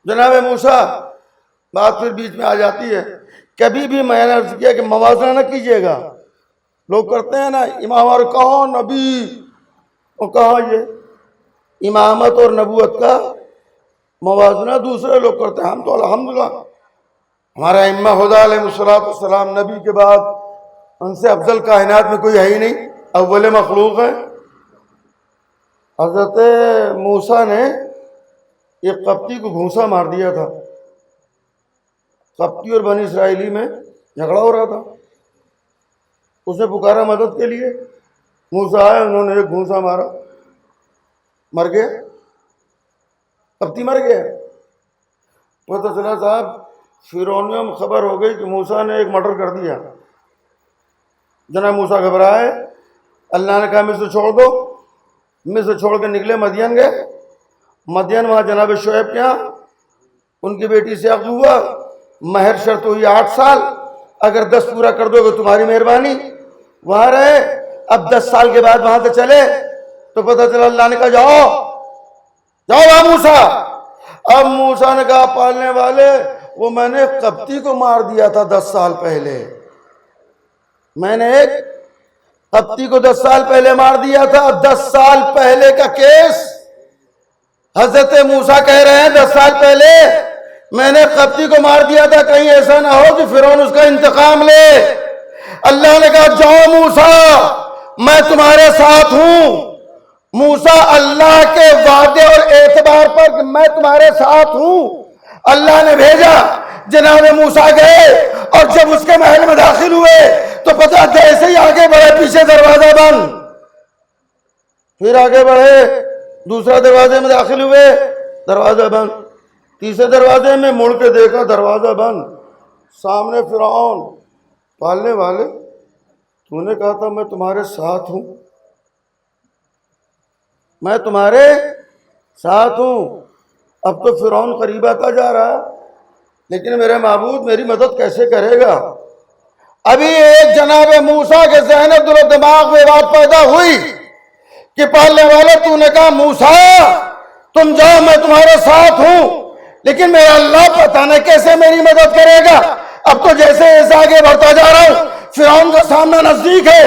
جناب موسیٰ، بات پھر بیچ میں آ جاتی ہے، کبھی بھی میں نے عرض کیا کہ موازنہ نہ کیجئے گا۔ لوگ کرتے ہیں نا امام اور کہاں نبی اور کہاں یہ امامت اور نبوت کا موازنہ دوسرے لوگ کرتے ہیں۔ ہم تو الحمدللہ ہمارا ائمہ خدا علیہ السلام نبی کے بعد ان سے افضل کائنات میں کوئی ہے ہی نہیں، اول مخلوق ہے۔ حضرت موسیٰ نے ایک قبطی کو گھونسا مار دیا تھا، قبطی اور بنی اسرائیلی میں جھگڑا ہو رہا تھا، اس نے پکارا مدد کے لیے، موسیٰ آئے، انہوں نے ایک گھونسا مارا، مر گیا، قبطی مر گیا۔ پتہ چلا صاحب فرعونیوں میں خبر ہو گئی کہ موسیٰ نے ایک مرڈر کر دیا۔ جناب موسیٰ گھبرائے، اللہ نے کہا مصر چھوڑ دو، مصر چھوڑ کے نکلے، مدین گئے۔ مدین وہاں جناب شعیب کے ہاں ان کی بیٹی سے عقد ہوا، مہر شرط ہوئی 8 سال، اگر 10 پورا کر دو گے تمہاری مہربانی۔ وہاں رہے، اب 10 سال کے بعد وہاں سے چلے تو پتہ چلا اللہ نے کہا جاؤ جاؤ موسیٰ۔ اب موسیٰ نے کہا پالنے والے، وہ میں نے قبطی کو مار دیا تھا 10 سال پہلے، میں نے ایک قبطی کو 10 سال پہلے مار دیا تھا۔ 10 سال پہلے کا کیس حضرت موسیٰ کہہ رہے ہیں 10 سال پہلے میں نے قبطی کو مار دیا تھا، کہیں ایسا نہ ہو کہ فرعون اس کا انتقام لے۔ اللہ نے کہا جاؤ موسیٰ، میں تمہارے ساتھ ہوں۔ موسیٰ اللہ کے وعدے اور اعتبار پر کہ میں تمہارے ساتھ ہوں اللہ نے بھیجا۔ جناب موسیٰ گئے اور جب اس کے محل میں داخل ہوئے تو پتہ جیسے ہی آگے بڑھے پیچھے دروازہ بند، پھر آگے بڑھے دوسرا دروازے میں داخل ہوئے دروازہ بند، تیسرے دروازے میں مڑ کے دیکھا دروازہ بند، سامنے فرعون۔ پالنے والے تو نے کہا تھا میں تمہارے ساتھ ہوں، میں تمہارے ساتھ ہوں، اب تو فرعون قریب آتا جا رہا ہے، لیکن میرے معبود میری مدد کیسے کرے گا؟ ابھی ایک جناب موسیٰ کے ذہن دل و دماغ میں بات پیدا ہوئی کہ پالنے والے تو نے کہا موسیٰ تم جاؤ میں تمہارے ساتھ ہوں، لیکن میرا اللہ پتہ نہ کیسے میری مدد کرے گا۔ اب تو جیسے ایسے آگے بڑھتا جا رہا ہوں فرعون کا سامنا نزدیک ہے۔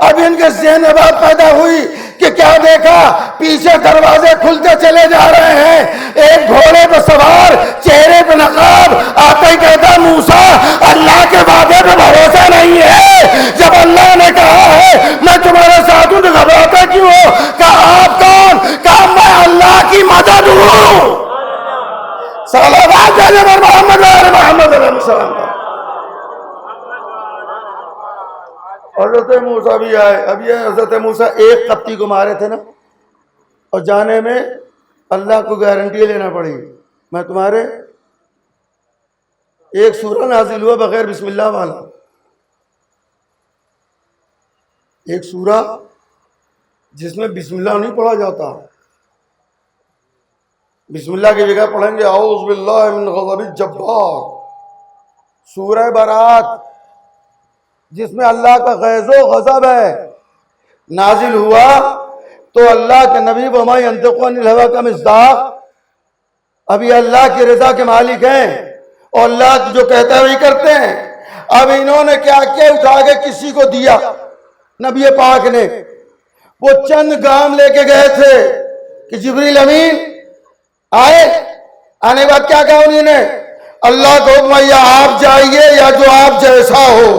اب ان کے ذہن میں بات پیدا ہوئی کہ کیا دیکھا پیچھے دروازے کھلتے چلے جا رہے ہیں، ایک گھوڑے پہ سوار چہرے پہ نقاب آتا ہی کہتا موسیٰ اللہ کے اللہ پہ بھروسہ نہیں ہے؟ جب اللہ نے کہا ہے میں تمہارے ساتھ ہوں تو گھبراتا کیوں ہو؟ کہا آپ کون؟ کہا میں اللہ کی مدد ہوں۔ صلوات علی محمد علیہ محمد علیہ السلام۔ حضرت موسیٰ بھی آئے۔ اب یہ حضرت موسیٰ ایک قبطی کو مارے تھے نا، اور جانے میں اللہ کو گارنٹی لینا پڑی، میں تمہارے ایک سورہ نازل ہوا بغیر بسم اللہ والا، ایک سورہ جس میں بسم اللہ نہیں پڑھا جاتا، بسم اللہ کی جگہ پڑھیں گے اعوذ باللہ من غضب الجبار، سورہ برات جس میں اللہ کا غیظ و غضب ہے، نازل ہوا تو اللہ کے نبی وما ينطق عن الهوى کا مصداق ابھی اللہ کی رضا کے مالک ہیں اور اللہ جو کہتا ہے وہی کرتے ہیں۔ اب انہوں نے کیا کیا؟ اٹھا کے کسی کو دیا، نبی پاک نے، وہ چند گام لے کے گئے تھے کہ جبریل امین آئے، آنے کے بعد کیا کہا انہوں نے؟ اللہ کو حکم ہے یا آپ جائیے یا جو آپ جیسا ہو،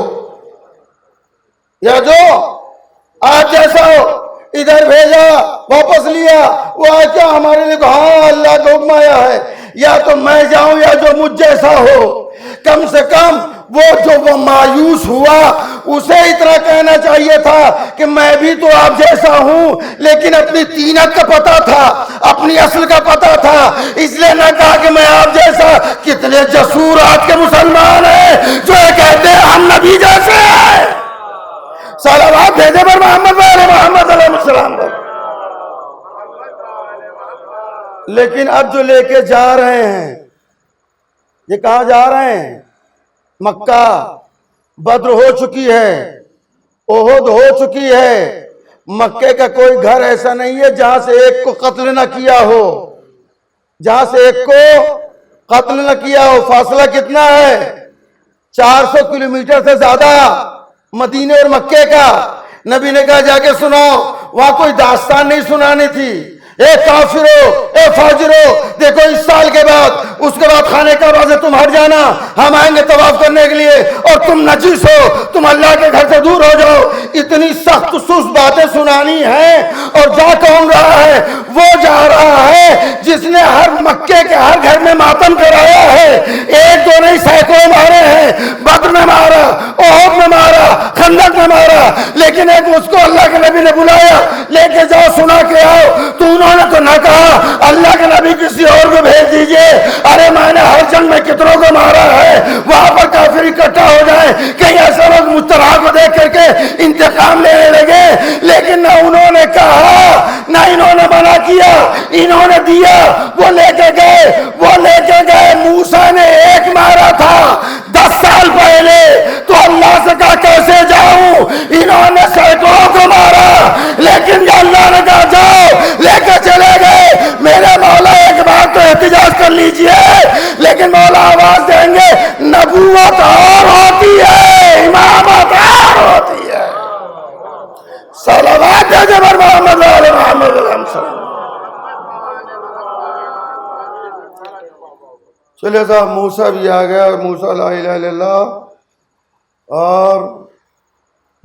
یا جو آپ جیسا ہو، ادھر بھیجا واپس لیا، وہ آئے کیا ہمارے لیے؟ ہاں اللہ کا حکم آیا ہے یا تو میں جاؤں یا جو مجھ جیسا ہو۔ کم سے کم وہ مایوس ہوا اسے اتنا کہنا چاہیے تھا کہ میں بھی تو آپ جیسا ہوں، لیکن اپنی تینت کا پتہ تھا، اپنی اصل کا پتہ تھا، اس لیے نہ کہا کہ میں آپ جیسا۔ کتنے جسور آج کے مسلمان ہیں جو یہ کہتے ہیں ہم نبی جیسے ہیں۔ صلوات بھیجے پر محمد علیہ محمد علیہ السلام پر۔ لیکن اب جو لے کے جا رہے ہیں، یہ کہاں جا رہے ہیں؟ مکہ۔ بدر ہو چکی ہے، احد ہو چکی ہے، مکے کا کوئی گھر ایسا نہیں ہے جہاں سے ایک کو قتل نہ کیا ہو، جہاں سے ایک کو قتل نہ کیا ہو۔ فاصلہ کتنا ہے؟ 400 کلومیٹر سے زیادہ مدینے اور مکے کا۔ نبی نے کہا جا کے سناؤ، وہاں کوئی داستان نہیں سنانی تھی، اے کافرو اے فاجرو، دیکھو اس سال کے بعد، اس کے بعد خانے کعبہ سے تم ہٹ جانا، ہم آئیں گے طواف کرنے کے لیے، اور تم نجس ہو، تم اللہ کے گھر سے دور ہو جاؤ۔ اتنی سخت سست باتیں سنانی ہیں۔ اور جا کون رہا ہے؟ وہ جا رہا ہے جس نے ہر مکے کے ہر گھر میں ماتم کرایا ہے، ایک دو نہیں سینکڑوں مارے ہیں، بدر میں مارا، احد میں مارا، خندق میں مارا، لیکن ایک اس کو اللہ کے نبی نے بلایا، لے کے جاؤ سنا کے آؤ، تو انہوں نے تو نہ کہا اللہ کے نبی کسی اور کو بھیج دیجئے۔ ارے میں نے ہر جنگ میں کتنوں کو مارا ہے، وہاں پر کافر اکٹھا ہو جائیں، کہیں ایسے لوگ مجتمع کو دیکھ کر کے انتقام لینے لگے، لیکن نہ انہوں نے کہا نہ انہوں نے منع کیا، انہوں نے دیا، وہ لے کے گئے۔ موسیٰ نے ایک مارا تھا 10 سال پہلے، تو اللہ سے کہا کیسے جاؤں؟ انہوں نے سینکڑوں کو مارا، لیکن اللہ نے کہا جاؤ، لے کے چلے گئے۔ میرے مولا ایک بار تو احتجاج کر لیجئے، لیکن مولا آواز دیں گے نبوت اور ہوتی ہے، امامت اور ہوتی ہے۔ صلوات ہے جبر محمد علیہ محمد علیہ السلام۔ چلے صاحب موسیٰ بھی آ گیا، اور موسیٰ لا الہ الا اللہ اور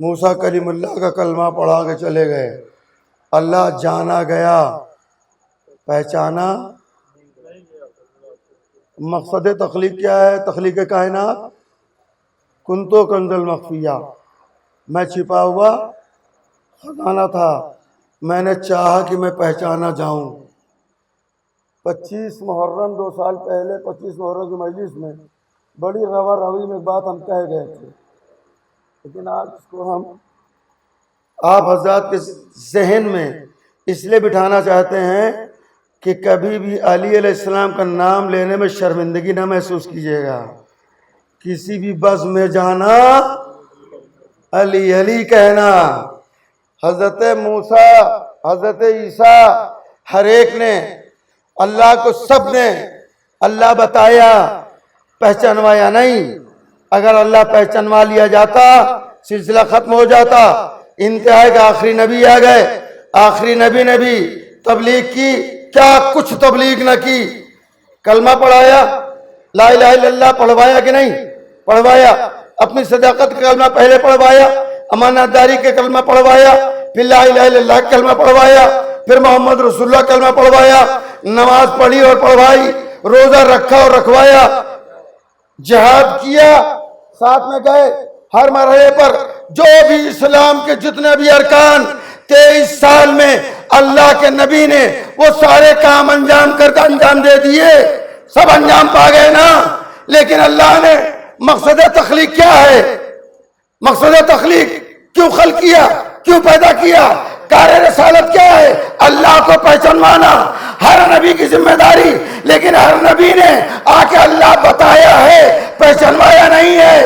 موسیٰ کلیم اللہ کا کلمہ پڑھا کے چلے گئے۔ اللہ جانا گیا، پہچانا۔ مقصد تخلیق کیا ہے؟ تخلیق کائنات کنتو کنز المخفیہ، میں چھپا ہوا خزانہ تھا، میں نے چاہا کہ میں پہچانا جاؤں۔ 25 محرم 2 سال پہلے 25 محرم کی مجلس میں بڑی روا روی میں بات ہم کہہ گئے تھے، لیکن آج اس کو ہم آپ حضرات کے ذہن میں اس لیے بٹھانا چاہتے ہیں کہ کبھی بھی علی علیہ السلام کا نام لینے میں شرمندگی نہ محسوس کیجیے گا۔ کسی بھی بزم میں جانا علی علی کہنا۔ حضرت موسیٰ، حضرت عیسیٰ، ہر ایک نے اللہ کو، سب نے اللہ بتایا، پہچانوایا نہیں۔ اگر اللہ پہچانوا لیا جاتا سلسلہ ختم ہو جاتا۔ انتہائی کا آخری نبی آ گئے، آخری نبی نے بھی تبلیغ کی، کیا کچھ تبلیغ نہ کی۔ کلمہ پڑھایا، لا الہ الا اللہ پڑھوایا کہ نہیں پڑھوایا؟ اپنی صداقت کا کلمہ پہلے پڑھوایا، امانت داری کے کلمہ پڑھوایا، پھر لا الہ الا اللہ کا کلمہ پڑھوایا، پھر محمد رسول اللہ کا کلمہ پڑھوایا، نماز پڑھی اور پڑھوائی، روزہ رکھا اور رکھوایا، جہاد کیا، ساتھ میں گئے ہر مرحلے پر۔ جو بھی اسلام کے جتنے بھی ارکان 23 سال میں اللہ کے نبی نے وہ سارے کام انجام دے دیے، سب انجام پا گئے نا۔ لیکن اللہ نے مقصد تخلیق کیا ہے؟ مقصد تخلیق کیوں خلق کیا، کیوں پیدا کیا؟ کار رسالت کیا ہے؟ اللہ کو پہچانوانا، ہر نبی کی ذمہ داری۔ لیکن ہر نبی نے آ کے اللہ بتایا ہے، پہچانوایا نہیں ہے۔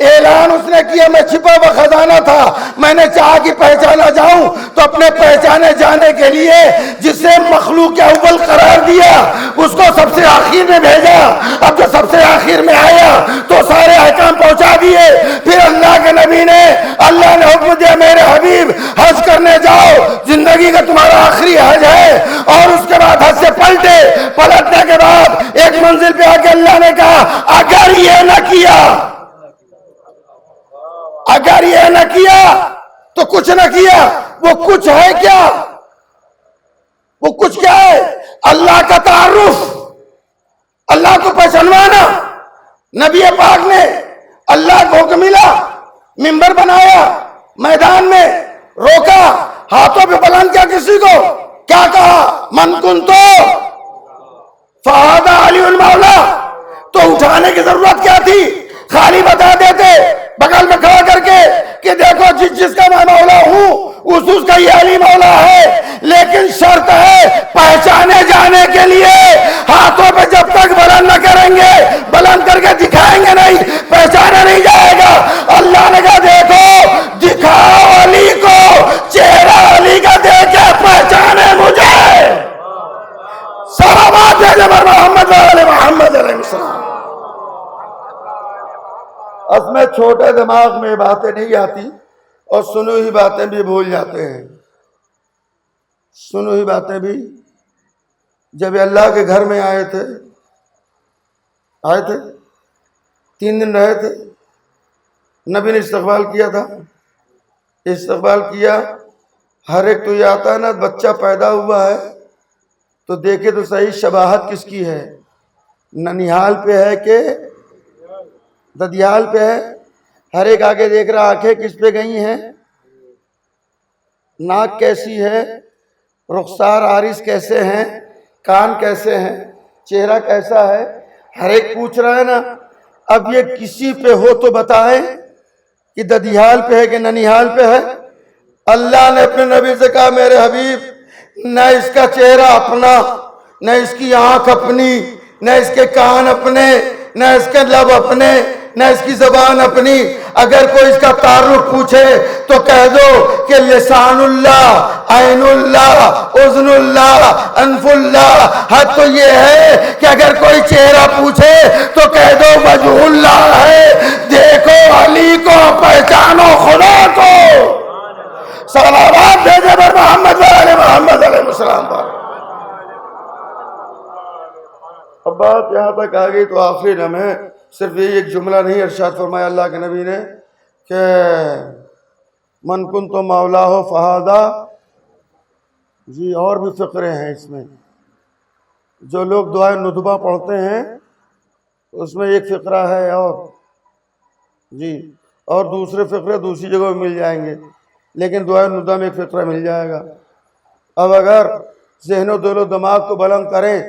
اعلان اس نے کیا میں چھپا ہوا خزانہ تھا، میں نے چاہا کہ پہچانا جاؤں تو اپنے پہچانے جانے کے لیے جسے مخلوق اول قرار دیا اس کو سب سے آخر میں بھیجا۔ اب جو سب سے آخر میں آیا تو سارے احکام پہنچا دیے۔ پھر اللہ کے نبی نے، اللہ نے حکم دیا میرے حبیب حج کرنے جاؤ، زندگی کا تمہارا آخری حج ہے۔ اور اس کے بعد حج سے پلٹنے کے بعد ایک منزل پہ آ کے اللہ نے کہا اگر یہ نہ کیا، اگر یہ نہ کیا تو کچھ نہ کیا۔ وہ کچھ ہے کیا؟ وہ کچھ کیا ہے؟ اللہ کا تعارف، اللہ کو پہچانوانا۔ نبی پاک نے اللہ کو حکم ملا، منبر بنایا، میدان میں روکا، ہاتھوں پہ بلند کیا، کسی کو کیا کہا؟ من کنتو فہذا علی المولا۔ تو اٹھانے کی ضرورت کیا تھی؟ خالی بتا دیتے بغل میں کھڑا کر کے کہ دیکھو جس کا میں مولا ہوں اس کا یہ علی مولا ہے۔ لیکن شرط ہے پہچانے جانے کے لیے ہاتھوں پہ جب تک بلند نہ کریں گے، بلند کر کے دکھائیں گے نہیں، پہچانا نہیں جائے گا۔ اللہ نے کہا دیکھو دکھاؤ علی کو، چہرہ علی کا دیکھ کے پہچانے مجھے۔ صلوات جبر محمد علیہ محمد علیہ السلام۔ اس میں چھوٹے دماغ میں باتیں نہیں آتی اور سنو ہی باتیں بھی بھول جاتے ہیں۔ سنو ہی باتیں بھی، جب اللہ کے گھر میں آئے تھے 3 دن رہے تھے، نبی نے استقبال کیا تھا، استقبال کیا۔ ہر ایک تو یہ آتا ہے نا، بچہ پیدا ہوا ہے تو دیکھے تو صحیح شباہت کس کی ہے، ننیحال پہ ہے کہ ددیال پہ ہے؟ ہر ایک آگے دیکھ رہا آنکھیں کس پہ گئی ہیں، ناک کیسی ہے، رخسار آرس کیسے ہیں، کان کیسے ہیں، چہرہ کیسا ہے، ہر ایک پوچھ رہا ہے نا۔ اب یہ کسی پہ ہو تو بتائیں کہ ددیال پہ ہے کہ ننیحال پہ ہے۔ اللہ نے اپنے نبی سے کہا میرے حبیب نہ اس کا چہرہ اپنا، نہ اس کی آنکھ اپنی، نہ اس کے کان اپنے، نہ اس کے لب اپنے، نہ اس کی زبان اپنی۔ اگر کوئی اس کا تعارف پوچھے تو کہہ دو کہ لسان اللہ، عین اللہ، اذن اللہ، انف اللہ۔ حد تو یہ ہے کہ اگر کوئی چہرہ پوچھے تو کہہ دو وجہ اللہ ہے۔ دیکھو علی کو، پہچانو خدا کو۔ صلوات بھیجے پر محمد علیہ محمد علیہ السلام پر۔ اب بات یہاں تک آ گئی تو آخری لمحے صرف یہ ایک جملہ نہیں ارشاد فرمایا اللہ کے نبی نے کہ من کنت مولاہ فہذا۔ جی اور بھی فقرے ہیں اس میں، جو لوگ دعائے ندبہ پڑھتے ہیں اس میں ایک فقرہ ہے اور جی، اور دوسرے فقرے دوسری جگہ مل جائیں گے، لیکن دعائے ندبہ میں ایک فقرہ مل جائے گا۔ اب اگر ذہن و دل و دماغ کو بلند کریں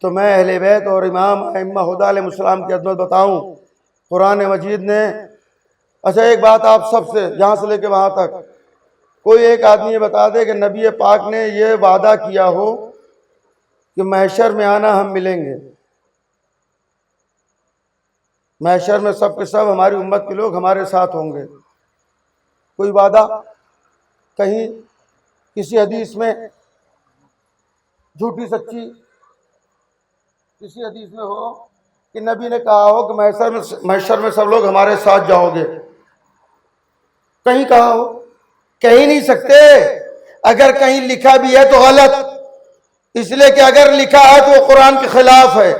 تو میں اہل بیت اور امام ائمہ ہدیٰ علیہ السلام کی عظمت بتاؤں۔ قرآن مجید نے، اچھا ایک بات آپ سب سے جہاں سے لے کے وہاں تک، کوئی ایک آدمی یہ بتا دے کہ نبی پاک نے یہ وعدہ کیا ہو کہ محشر میں آنا ہم ملیں گے، محشر میں سب کے سب ہماری امت کے لوگ ہمارے ساتھ ہوں گے، کوئی وعدہ کہیں کسی حدیث میں جھوٹی سچی کسی حدیث میں ہو کہ نبی نے کہا ہو کہ محشر میں سب لوگ ہمارے ساتھ جاؤ گے؟ کہیں کہا ہو؟ کہیں نہیں سکتے۔ اگر کہیں لکھا بھی ہے تو غلط، اس لیے کہ اگر لکھا ہے تو وہ قرآن کے خلاف ہے۔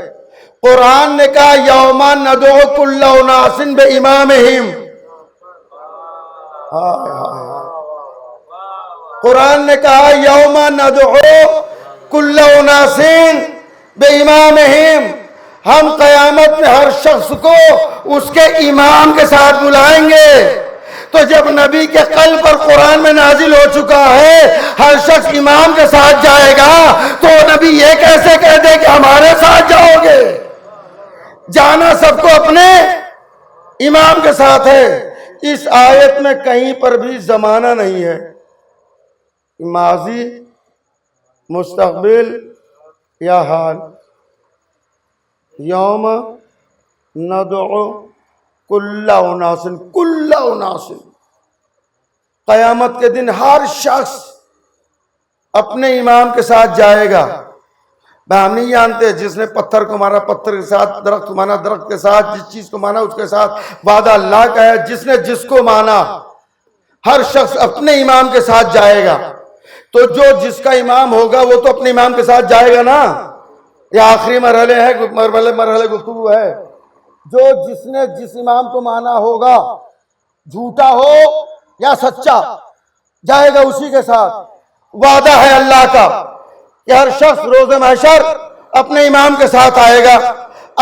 قرآن نے کہا یوم ندعو کل اناس بامامہم، قرآن نے کہا یوم ندعو کل اناس بامامہم، ہم قیامت میں ہر شخص کو اس کے امام کے ساتھ بلائیں گے۔ تو جب نبی کے قلب پر قرآن میں نازل ہو چکا ہے ہر شخص امام کے ساتھ جائے گا، تو نبی یہ کیسے کہہ دے کہ ہمارے ساتھ جاؤ گے؟ جانا سب کو اپنے امام کے ساتھ ہے۔ اس آیت میں کہیں پر بھی زمانہ نہیں ہے، ماضی، مستقبل یا حال۔ یوم ندعو کل اناس، کل اناس، قیامت کے دن ہر شخص اپنے امام کے ساتھ جائے گا۔ ہم نہیں جانتے جس نے پتھر کو مارا پتھر کے ساتھ، درخت کو مانا درخت کے ساتھ، جس چیز کو مانا اس کے ساتھ، وعدہ اللہ کا ہے جس نے جس کو مانا، ہر شخص اپنے امام کے ساتھ جائے گا۔ تو جو جس کا امام ہوگا وہ تو اپنے امام کے ساتھ جائے گا نا۔ یہ آخری مرحلے گفتگو ہے۔ جو جس نے جس امام کو مانا ہوگا، جھوٹا ہو یا سچا، جائے گا اسی کے ساتھ۔ وعدہ ہے اللہ کا کہ ہر شخص روز محشر اپنے امام کے ساتھ آئے گا۔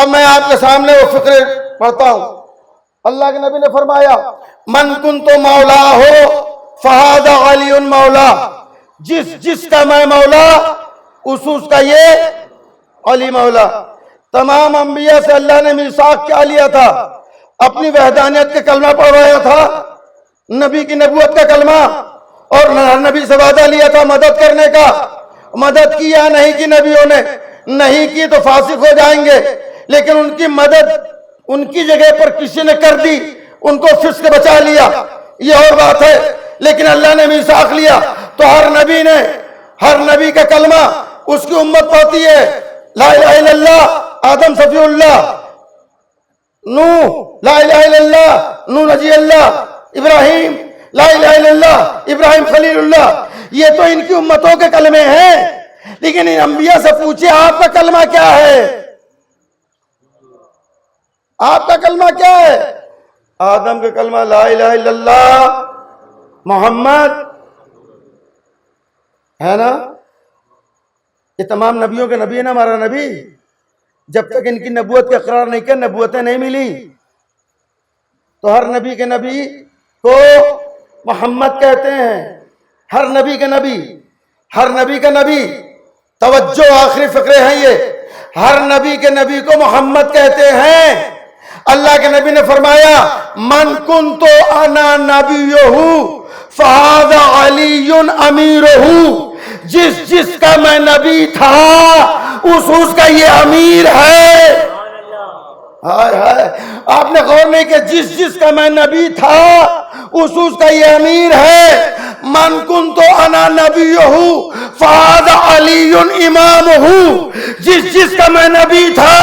اب میں آپ کے سامنے وہ فقرے پڑھتا ہوں۔ اللہ کے نبی نے فرمایا من کنت مولا ہو فہذا علی مولا، جس کا میں مولا اس کا یہ علی مولا۔ تمام انبیاء سے اللہ نے میثاق کیا لیا تھا؟ اپنی وحدانیت کا کلمہ پڑھوایا تھا، نبی کی نبوت کا کلمہ، اور نبی سے وعدہ لیا تھا مدد کرنے کا۔ مدد کی یا نہیں کی نبیوں نے؟ نہیں کی تو فاسق ہو جائیں گے، لیکن ان کی مدد ان کی جگہ پر کسی نے کر دی، ان کو فسق بچا لیا، یہ اور بات ہے۔ لیکن اللہ نے میثاق لیا تو ہر نبی کا کلمہ اس کی امت پڑھتی ہے۔ لا الہ الا اللہ آدم صفی اللہ، نوح لا الہ الا اللہ نوح نجی اللہ، ابراہیم لا الہ الا اللہ ابراہیم خلیل اللہ، یہ تو ان کی امتوں کے کلمے ہیں۔ لیکن ان انبیاء سے پوچھیں آپ کا کلمہ کیا ہے؟ آپ کا کلمہ کیا ہے؟ آدم کا کلمہ لا الہ الا اللہ محمد ہے نا؟ یہ تمام نبیوں کے نبی ہے نا ہمارا نبی۔ جب تک ان کی نبوت کا اقرار نہیں کیا نبوتیں نہیں ملی۔ تو ہر نبی کے نبی کو محمد کہتے ہیں، ہر نبی کے نبی، ہر نبی کا نبی، توجہ آخری فقرے ہیں یہ، ہر نبی کے نبی کو محمد کہتے ہیں۔ اللہ کے نبی نے فرمایا من کنت انا نبیہ فہذا علی امیرہ، جس کا میں نبی تھا اس کا یہ امیر ہے۔ آپ نے غور نہیں کہ جس کا میں نبی تھا اس کا یہ امیر ہے۔ من کنت انا نبیہ فہذا علی امامہ، جس کا میں نبی تھا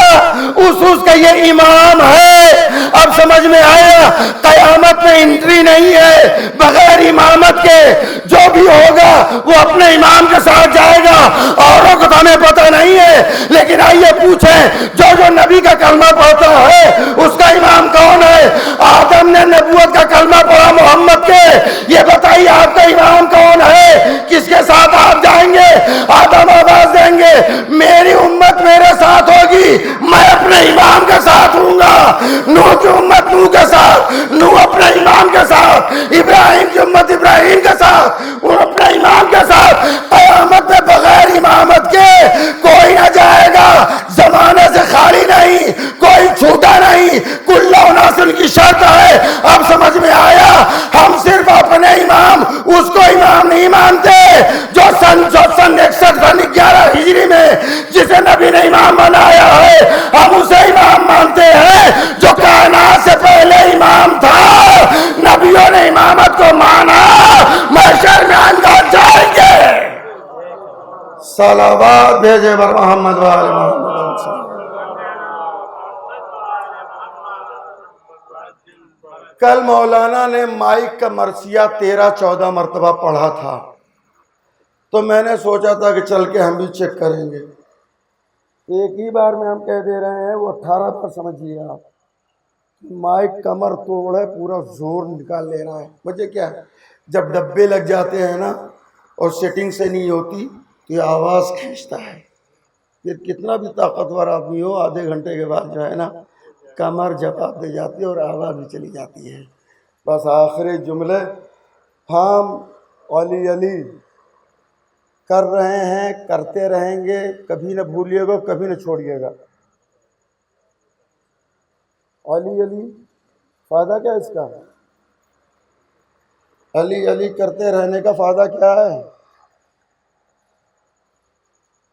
اس کا یہ امام ہے۔ اب سمجھ میں آیا قیامت میں انٹری نہیں ہے بغیر امامت کے، جو بھی ہوگا وہ اپنے امام کے ساتھ جائے گا۔ اوروں کو تو ہمیں پتہ نہیں ہے، لیکن آئیے پوچھیں جو نبی کا کلمہ پڑھتا ہے اس کا امام کون ہے؟ آدم نے نبوت کا کلمہ پڑھا محمد کے، یہ بتائیے آپ کا امام کون ہے؟ کس کے ساتھ آپ جائیں گے؟ آدم آواز دیں گے میری امت میرے ساتھ ہوگی، میں اپنے امام کے ساتھ ہوں گا۔ نوح کی امت نوح کے ساتھ، نوح اپنے امام کے ساتھ، ابراہیم کی امت ابراہیم کے ساتھ، وہ اپنے امام کے ساتھ۔ قیامت میں بغیر امامت کے کوئی نہ جائے گا، زمانے سے خالی نہیں، کوئی چھوٹا نہیں، کل اناس کی شرط ہے۔ اب سمجھ میں آیا؟ ہم صرف اپنے امام اس کو امام نہیں مانتے جو سن 11 ہجری میں جسے نبی نے امام بنایا ہے، ہم اسے امام مانتے ہیں جو کائنات سے پہلے امام تھا۔ نبیوں نے امامت کو مانا، محشر میں انداز جائیں گے۔ صلوات بھیجے بر محمد وآل محمد۔ کل مولانا نے مائک کا مرثیہ 13-14 مرتبہ پڑھا تھا، تو میں نے سوچا تھا کہ چل کے ہم بھی چیک کریں گے۔ ایک ہی بار میں ہم کہہ دے رہے ہیں، وہ 18 بار سمجھیے آپ. مائک کمر توڑ ہے، پورا زور نکال لے رہا ہے. مجھے کیا ہے، جب ڈبے لگ جاتے ہیں نا اور سیٹنگ سے نہیں ہوتی تو یہ آواز کھینچتا ہے. پھر کتنا بھی طاقتور آدمی ہو، آدھے گھنٹے کے بعد جو ہے نا کمر جواب دے جاتی ہے اور آواز بھی چلی جاتی ہے. بس آخری جملے ہم علی علی کر رہے ہیں، کرتے رہیں گے، کبھی نہ بھولیے گا، کبھی نہ چھوڑیے گا. علی علی فائدہ کیا اس کا؟ علی علی کرتے رہنے کا فائدہ کیا ہے؟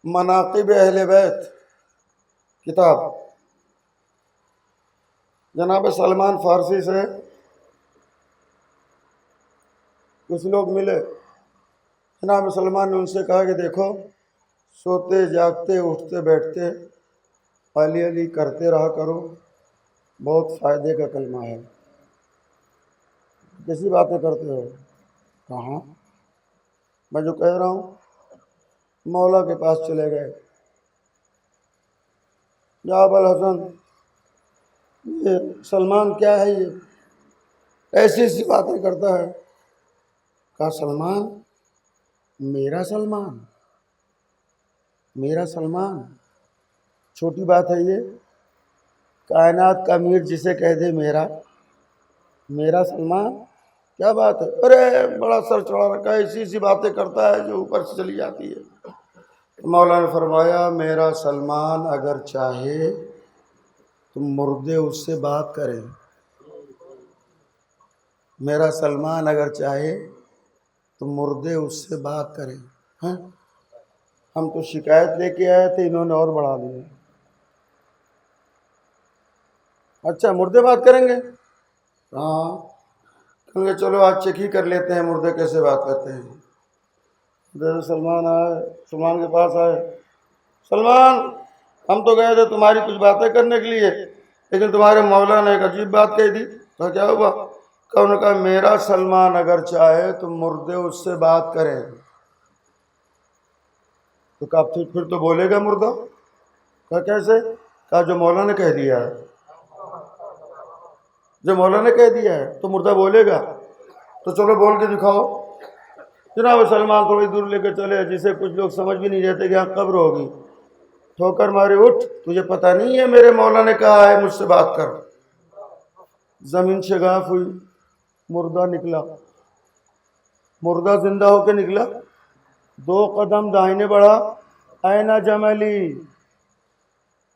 مناقب اہل بیت کتاب، جناب سلمان فارسی سے کچھ لوگ ملے. جناب سلمان نے ان سے کہا کہ دیکھو، سوتے جاگتے اٹھتے بیٹھتے علی علی کرتے رہا کرو، بہت فائدے کا کلمہ ہے. کیسی باتیں کرتے ہو؟ کہاں، میں جو کہہ رہا ہوں. مولا کے پاس چلے گئے. یا ابا الحسن، یہ سلمان کیا ہے، یہ ایسی ایسی باتیں کرتا ہے. کہا سلمان، میرا سلمان، میرا سلمان چھوٹی بات ہے یہ؟ کائنات کا امیر جسے کہہ دے میرا سلمان، کیا بات ہے؟ ارے بڑا سر چڑھا رکھا ہے، ایسی ایسی باتیں کرتا ہے جو اوپر سے چلی جاتی ہے. مولا نے فرمایا میرا سلمان اگر چاہے تو مردے اس سے بات کریں. میرا سلمان اگر چاہے تو مردے اس سے بات کریں. ہاں، ہم تو شکایت لے کے آئے تھے، انہوں نے اور بڑھا دی. اچھا مردے بات کریں گے؟ ہاں، کیونکہ چلو آج چیک ہی کر لیتے ہیں مردے کیسے بات کرتے ہیں. سلمان آئے، سلمان کے پاس آئے. سلمان، ہم تو گئے تھے تمہاری کچھ باتیں کرنے کے لیے، لیکن تمہارے مولا نے ایک عجیب بات کہہ دی. تو کیا ہوا؟ انہوں نے کہا میرا سلمان اگر چاہے تو مردے اس سے بات کریں. تو کہا پھر تو بولے گا مردہ. کہا کیسے؟ کہا جو مولا نے کہہ دیا ہے، جو مولا نے کہہ دیا ہے تو مردہ بولے گا. تو چلو بول کے دکھاؤ. جناب سلمان تھوڑی دور لے کے چلے، جسے کچھ لوگ سمجھ بھی نہیں رہتے کہ یہاں قبر ہوگی. ٹھوکر ماری، اٹھ، تجھے پتہ نہیں ہے میرے مولا نے کہا ہے مجھ سے بات کر. زمین شگاف ہوئی، مردہ نکلا. مردہ زندہ ہو کے نکلا. 2 قدم داہنے بڑھا، اینا جملی،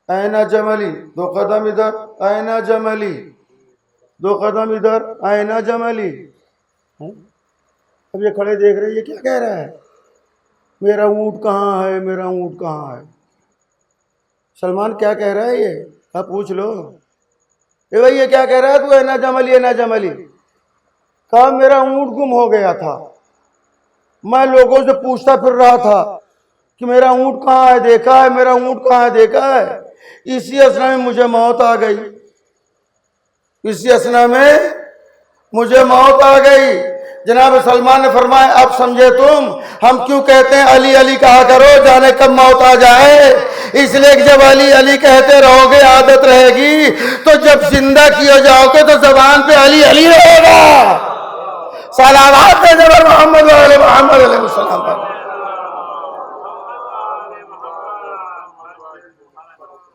اینا جملی. 2 قدم ادھر، اینا جملی. 2 قدم ادھر، اینا جملی. اب یہ کھڑے دیکھ رہے، یہ کیا کہہ رہا ہے؟ میرا اونٹ کہاں ہے، میرا اونٹ کہاں ہے؟ سلمان کیا کہہ رہا ہے یہ؟ آپ پوچھ لو. اے بھائی یہ کیا کہہ رہا ہے تو؟ اینا جملی، اینا جملی. کہا میرا اونٹ گم ہو گیا تھا، میں لوگوں سے پوچھتا پھر رہا تھا کہ میرا اونٹ کہاں ہے، دیکھا ہے میرا اونٹ کہاں ہے، دیکھا ہے. اسی اسنا میں مجھے موت آ گئی، اسی اسنا میں مجھے موت آ گئی. جناب سلمان نے فرمایا اب سمجھے تم ہم کیوں کہتے ہیں علی علی کہا کرو، جانے کب موت آ جائے. اس لیے کہ جب علی علی کہتے رہو گے عادت رہے گی، تو جب زندہ کیے جاؤ گے تو زبان پہ علی علی رہے گا. صلوات جبر محمد علیہ محمد علیہ السلام پر.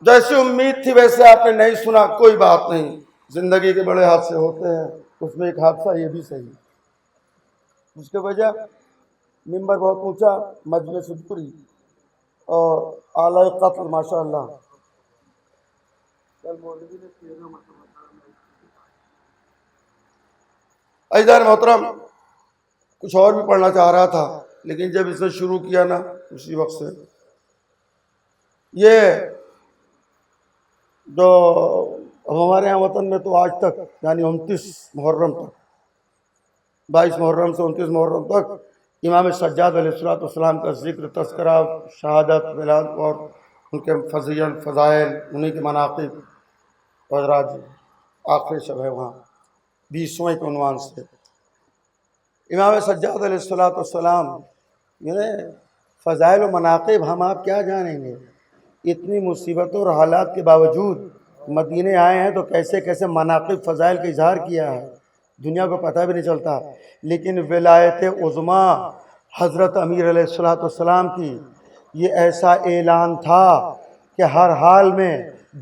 جیسی امید تھی ویسے آپ نے نہیں سنا، کوئی بات نہیں. زندگی کے بڑے حادثے ہوتے ہیں، اس میں ایک حادثہ یہ بھی صحیح. اس کے وجہ ممبر بہت اونچا، مجلس پوری اور اعلی قتل ماشاءاللہ. عزیزان محترم، کچھ اور بھی پڑھنا چاہ رہا تھا، لیکن جب اس نے شروع کیا نا اسی وقت سے یہ جو ہمارے یہاں وطن میں تو آج تک یعنی 29 محرم تک، 22 محرم سے 29 محرم تک امام سجاد علیہ السلام کا ذکر، تذکرہ، شہادت، ولادت اور ان کے فضائل، انہی کے مناقب حضرات. آخری شب ہے وہاں 20ویں کے عنوان سے امام سجاد علیہ السلام. فضائل و مناقب ہم آپ کیا جانیں گے، اتنی مصیبتوں اور حالات کے باوجود مدینے آئے ہیں تو کیسے کیسے مناقب فضائل کا اظہار کیا ہے، دنیا کو پتہ بھی نہیں چلتا۔ لیکن ولایت عظمیٰ حضرت امیر علیہ السلام کی یہ ایسا اعلان تھا کہ ہر حال میں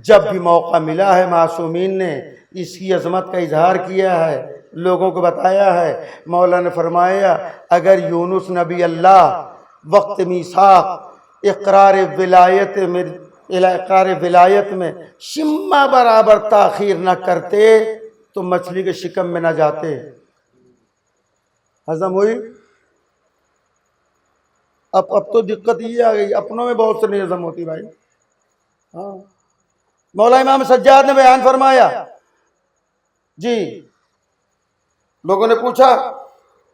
جب بھی موقع ملا ہے معصومین نے اس کی عظمت کا اظہار کیا ہے، لوگوں کو بتایا ہے۔ مولا نے فرمایا اگر یونس نبی اللہ وقت میثاق اقرار ولایت میں شمہ برابر تاخیر نہ کرتے تو مچھلی کے شکم میں نہ جاتے۔ ہضم ہوئی؟ اب تو دقت یہ آ گئی، اپنوں میں بہت سے نہیں ہضم ہوتی بھائی۔ ہاں مولا امام سجاد نے بیان فرمایا، جی لوگوں نے پوچھا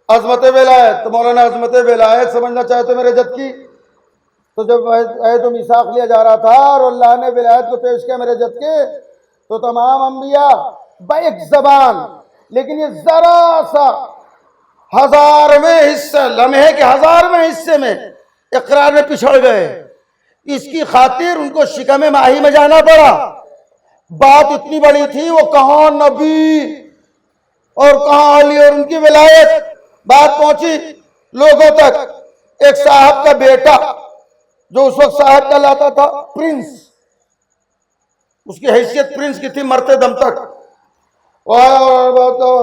عظمت ولایت، تو مولانا عظمت ولایت سمجھنا چاہتے میرے جد کی؟ تو جب عہد و میثاق لیا جا رہا تھا اور اللہ نے ولایت کو پیش کیا میرے جد کے، تو تمام انبیاء بیک زبان، لیکن یہ ذرا سا ہزارویں حصہ، لمحے کے ہزارویں حصے میں اقرار میں پچھڑ گئے، اس کی خاطر ان کو شکم ماہی میں جانا پڑا۔ بات اتنی بڑی تھی، وہ کہاں نبی اور کہاں علی اور ان کی ولایت، بات پہنچی لوگوں تک۔ ایک صاحب کا بیٹا جو اس وقت صاحب کہلاتا تھا، پرنس، اس کی حیثیت پرنس کی تھی مرتے دم تک۔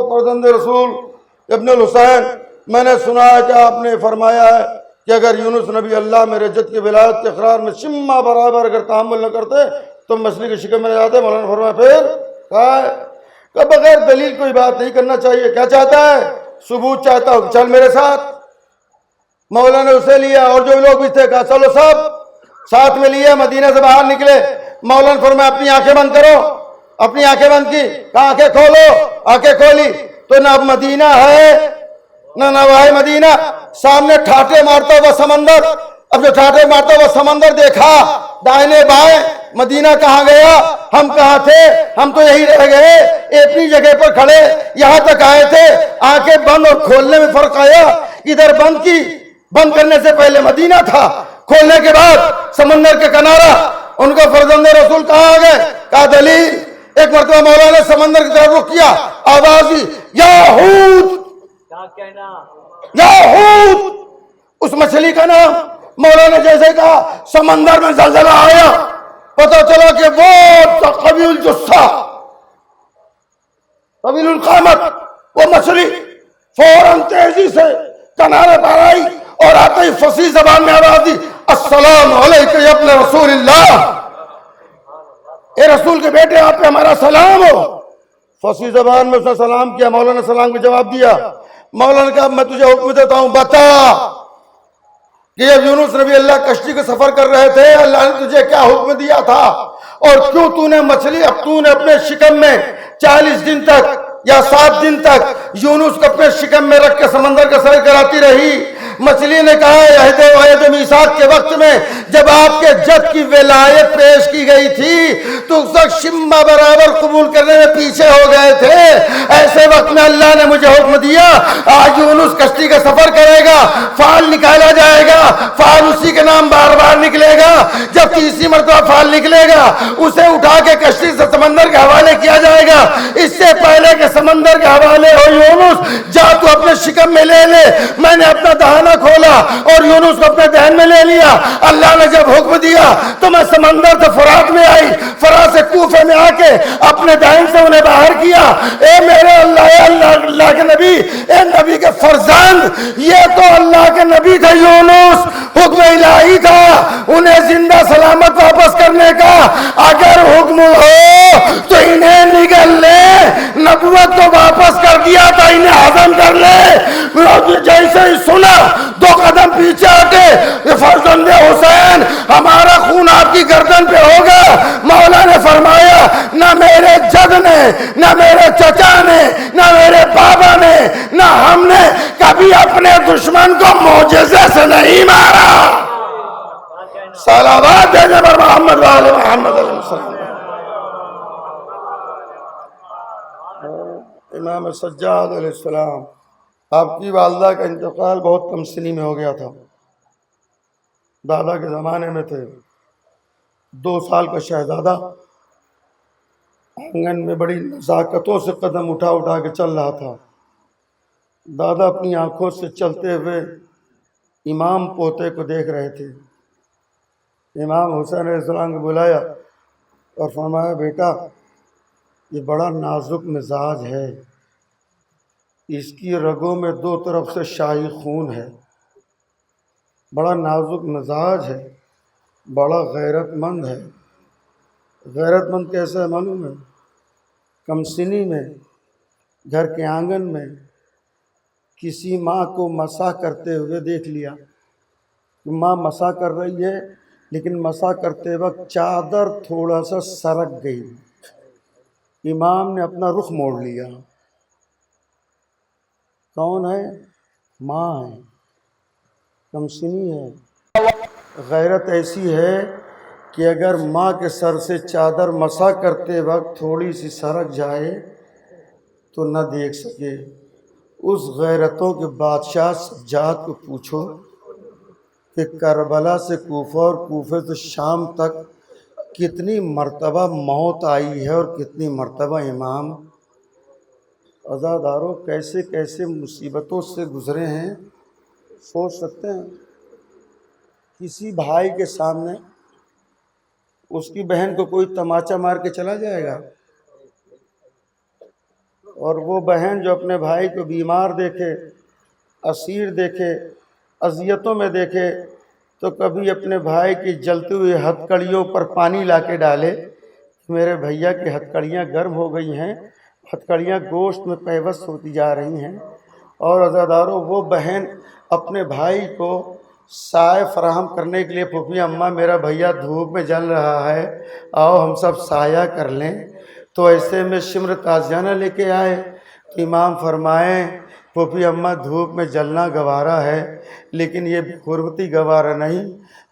فرزند رسول ابن الحسین، میں نے سنا ہے کہ آپ نے فرمایا ہے کہ اگر یونس نبی اللہ میرے جد کی ولایت کے اقرار میں شمہ برابر اگر تحمل نہ کرتے تو مچھلی کی شکم میں نہ جاتے۔ مولانا فرمایا پھر کہ بغیر دلیل کوئی بات نہیں کرنا چاہیے۔ کیا چاہتا ہے؟ ثبوت چاہتا ہوں، چل میرے ساتھ۔ مولانا نے اسے لیا اور جو لوگ بھی تھے کہا چلو سب ساتھ میں لیے، مدینہ سے باہر نکلے۔ مولانا فرمایا اپنی آنکھیں بند کرو، اپنی آنکھیں بند کی، کہا آنکھیں کھولو، آنکھیں کھولی تو نہ مدینہ ہے نہ نواحِ مدینہ، سامنے ٹھاٹے مارتا ہوا سمندر۔ اب جو ٹھاٹے مارتا ہوا سمندر دیکھا، دائیں بائیں، مدینہ کہاں گیا، ہم کہاں تھے، ہم تو یہی رہ گئے، اپنی جگہ پر کھڑے یہاں تک آئے تھے۔ آنکھیں بند اور کھولنے میں فرق آیا، ادھر بند کی، بند کرنے سے پہلے مدینہ تھا، کھولنے کے بعد سمندر کے کنارہ۔ ان کو فرزند رسول کہاں آ گئے، کہا دلیل۔ ایک مرتبہ مولا نے سمندر کی طرف رخ کیا، آواز دی یا ہود، یا ہود، اس مچھلی کا نام۔ مولا نے جیسے کہا سمندر میں زلزلہ آیا، پتہ چلا کہ وہ قوی الجثہ، طویل القامت، وہ مچھلی فوراً تیزی سے کنارے پر آئی اور آتے ہی فصیح زبان میں آواز دی السلام علیکم یا ابن رسول اللہ، اے رسول کے بیٹے آپ پہ ہمارا سلام ہو۔ فصیح زبان میں اس نے سلام کیا، مولانا نے سلام کا جواب دیا۔ مولانا نے کہا میں تجھے حکم دیتا ہوں، بتا کہ جب یونس نبی اللہ کشتی کے سفر کر رہے تھے اللہ نے تجھے کیا حکم دیا تھا، اور کیوں تو نے مچھلی اب تو نے اپنے شکم میں 40 دن تک یا 7 دن تک یونس کو اپنے شکم میں رکھ کے سمندر کا سیر کراتی رہی۔ مچھلی نے کہا عہد و میثاق کے وقت میں جب آپ کے جد کی ولایت پیش کی گئی تھی تو اس وقت شمہ برابر قبول کرنے میں پیچھے ہو گئے تھے، ایسے وقت میں اللہ نے مجھے حکم دیا آج یونس کشتی کا سفر کرے گا، فال نکالا جائے گا، فال اسی کے نام بار بار نکلے گا، جب تیسری مرتبہ فال نکلے گا اسے اٹھا کے کشتی سے سمندر کے حوالے کیا جائے گا۔ اس سے پہلے کہ سمندر کے حوالے ہو یونس جا تو اپنے شکم میں لے لے۔ میں نے اپنا دہانہ کھولا اور یونس کو اپنے دہن میں لے لیا۔ اللہ نے جب حکم دیا تو میں سمندر سے فرات میں آئی، فرات سے کوفے میں آ کے اپنے دہن سے انہیں باہر کیا۔ اے میرے اللہ کے نبی، اے نبی کے فرزند، یہ تو اللہ کے نبی تھے یونس، حکم الہی تھا انہیں زندہ سلامت واپس کرنے کا۔ اگر حکم ہو تو انہیں نگل لے، نبوت تو واپس کر دیا تھا، انہیں ہضم کر لے۔ جیسے ہی سنا 2 قدم پیچھے ہٹے، یہ فرزند حسین ہمارا خون آپ کی گردن پہ ہوگا۔ مولا نے فرمایا نہ میرے جد نے، نہ میرے چچا نے، نہ میرے بابا نے، نہ ہم نے کبھی اپنے دشمن کو معجزے سے نہیں مارا۔ صلوات دینے پر محمد وآل محمد علیہ وسلم۔ امام سجاد علیہ السلام، آپ کی والدہ کا انتقال بہت کم سنی میں ہو گیا تھا، دادا کے زمانے میں تھے، 2 سال کا شہزادہ آنگن میں بڑی نزاکتوں سے قدم اٹھا اٹھا کے چل رہا تھا۔ دادا اپنی آنکھوں سے چلتے ہوئے امام پوتے کو دیکھ رہے تھے۔ امام حسین علیہ السلام کو بلایا اور فرمایا بیٹا یہ بڑا نازک مزاج ہے، اس کی رگوں میں 2 طرف سے شاہی خون ہے، بڑا نازک مزاج ہے، بڑا غیرت مند ہے۔ غیرت مند کیسا ہے معلوم ہے؟ کم سنی میں گھر کے آنگن میں کسی ماں کو مسح کرتے ہوئے دیکھ لیا، ماں مسح کر رہی ہے لیکن مسح کرتے وقت چادر تھوڑا سا سرک گئی، امام نے اپنا رخ موڑ لیا۔ کون ہے؟ ماں ہے، کم سنی ہے۔ غیرت ایسی ہے کہ اگر ماں کے سر سے چادر مسح کرتے وقت تھوڑی سی سرک جائے تو نہ دیکھ سکے۔ اس غیرتوں کے بادشاہ سجاد کو پوچھو کہ کربلا سے کوفہ اور کوفے سے شام تک کتنی مرتبہ موت آئی ہے اور کتنی مرتبہ امام عزادارو کیسے کیسے مصیبتوں سے گزرے ہیں، سوچ سکتے ہیں؟ کسی بھائی کے سامنے اس کی بہن کو کوئی تماچا مار کے چلا جائے گا، اور وہ بہن جو اپنے بھائی کو بیمار دیکھے، اسیر دیکھے، اذیتوں میں دیکھے تو کبھی اپنے بھائی کی جلتی ہوئی ہتھکڑیوں پر پانی لا کے ڈالے، میرے بھیا کی ہتھکڑیاں گرم ہو گئی ہیں، ہتھکڑیاں گوشت میں پیوست ہوتی جا رہی ہیں، اور عزادارو وہ بہن اپنے بھائی کو سائے فراہم کرنے کے لیے پھوپھی اماں میرا بھیا دھوپ میں جل رہا ہے، آؤ ہم سب سایہ کر لیں، تو ایسے میں شمر تازیانہ لے کے آئے۔ امام فرمائیں پھوپھی اماں دھوپ میں جلنا گوارا ہے لیکن یہ غربتی گوارا نہیں،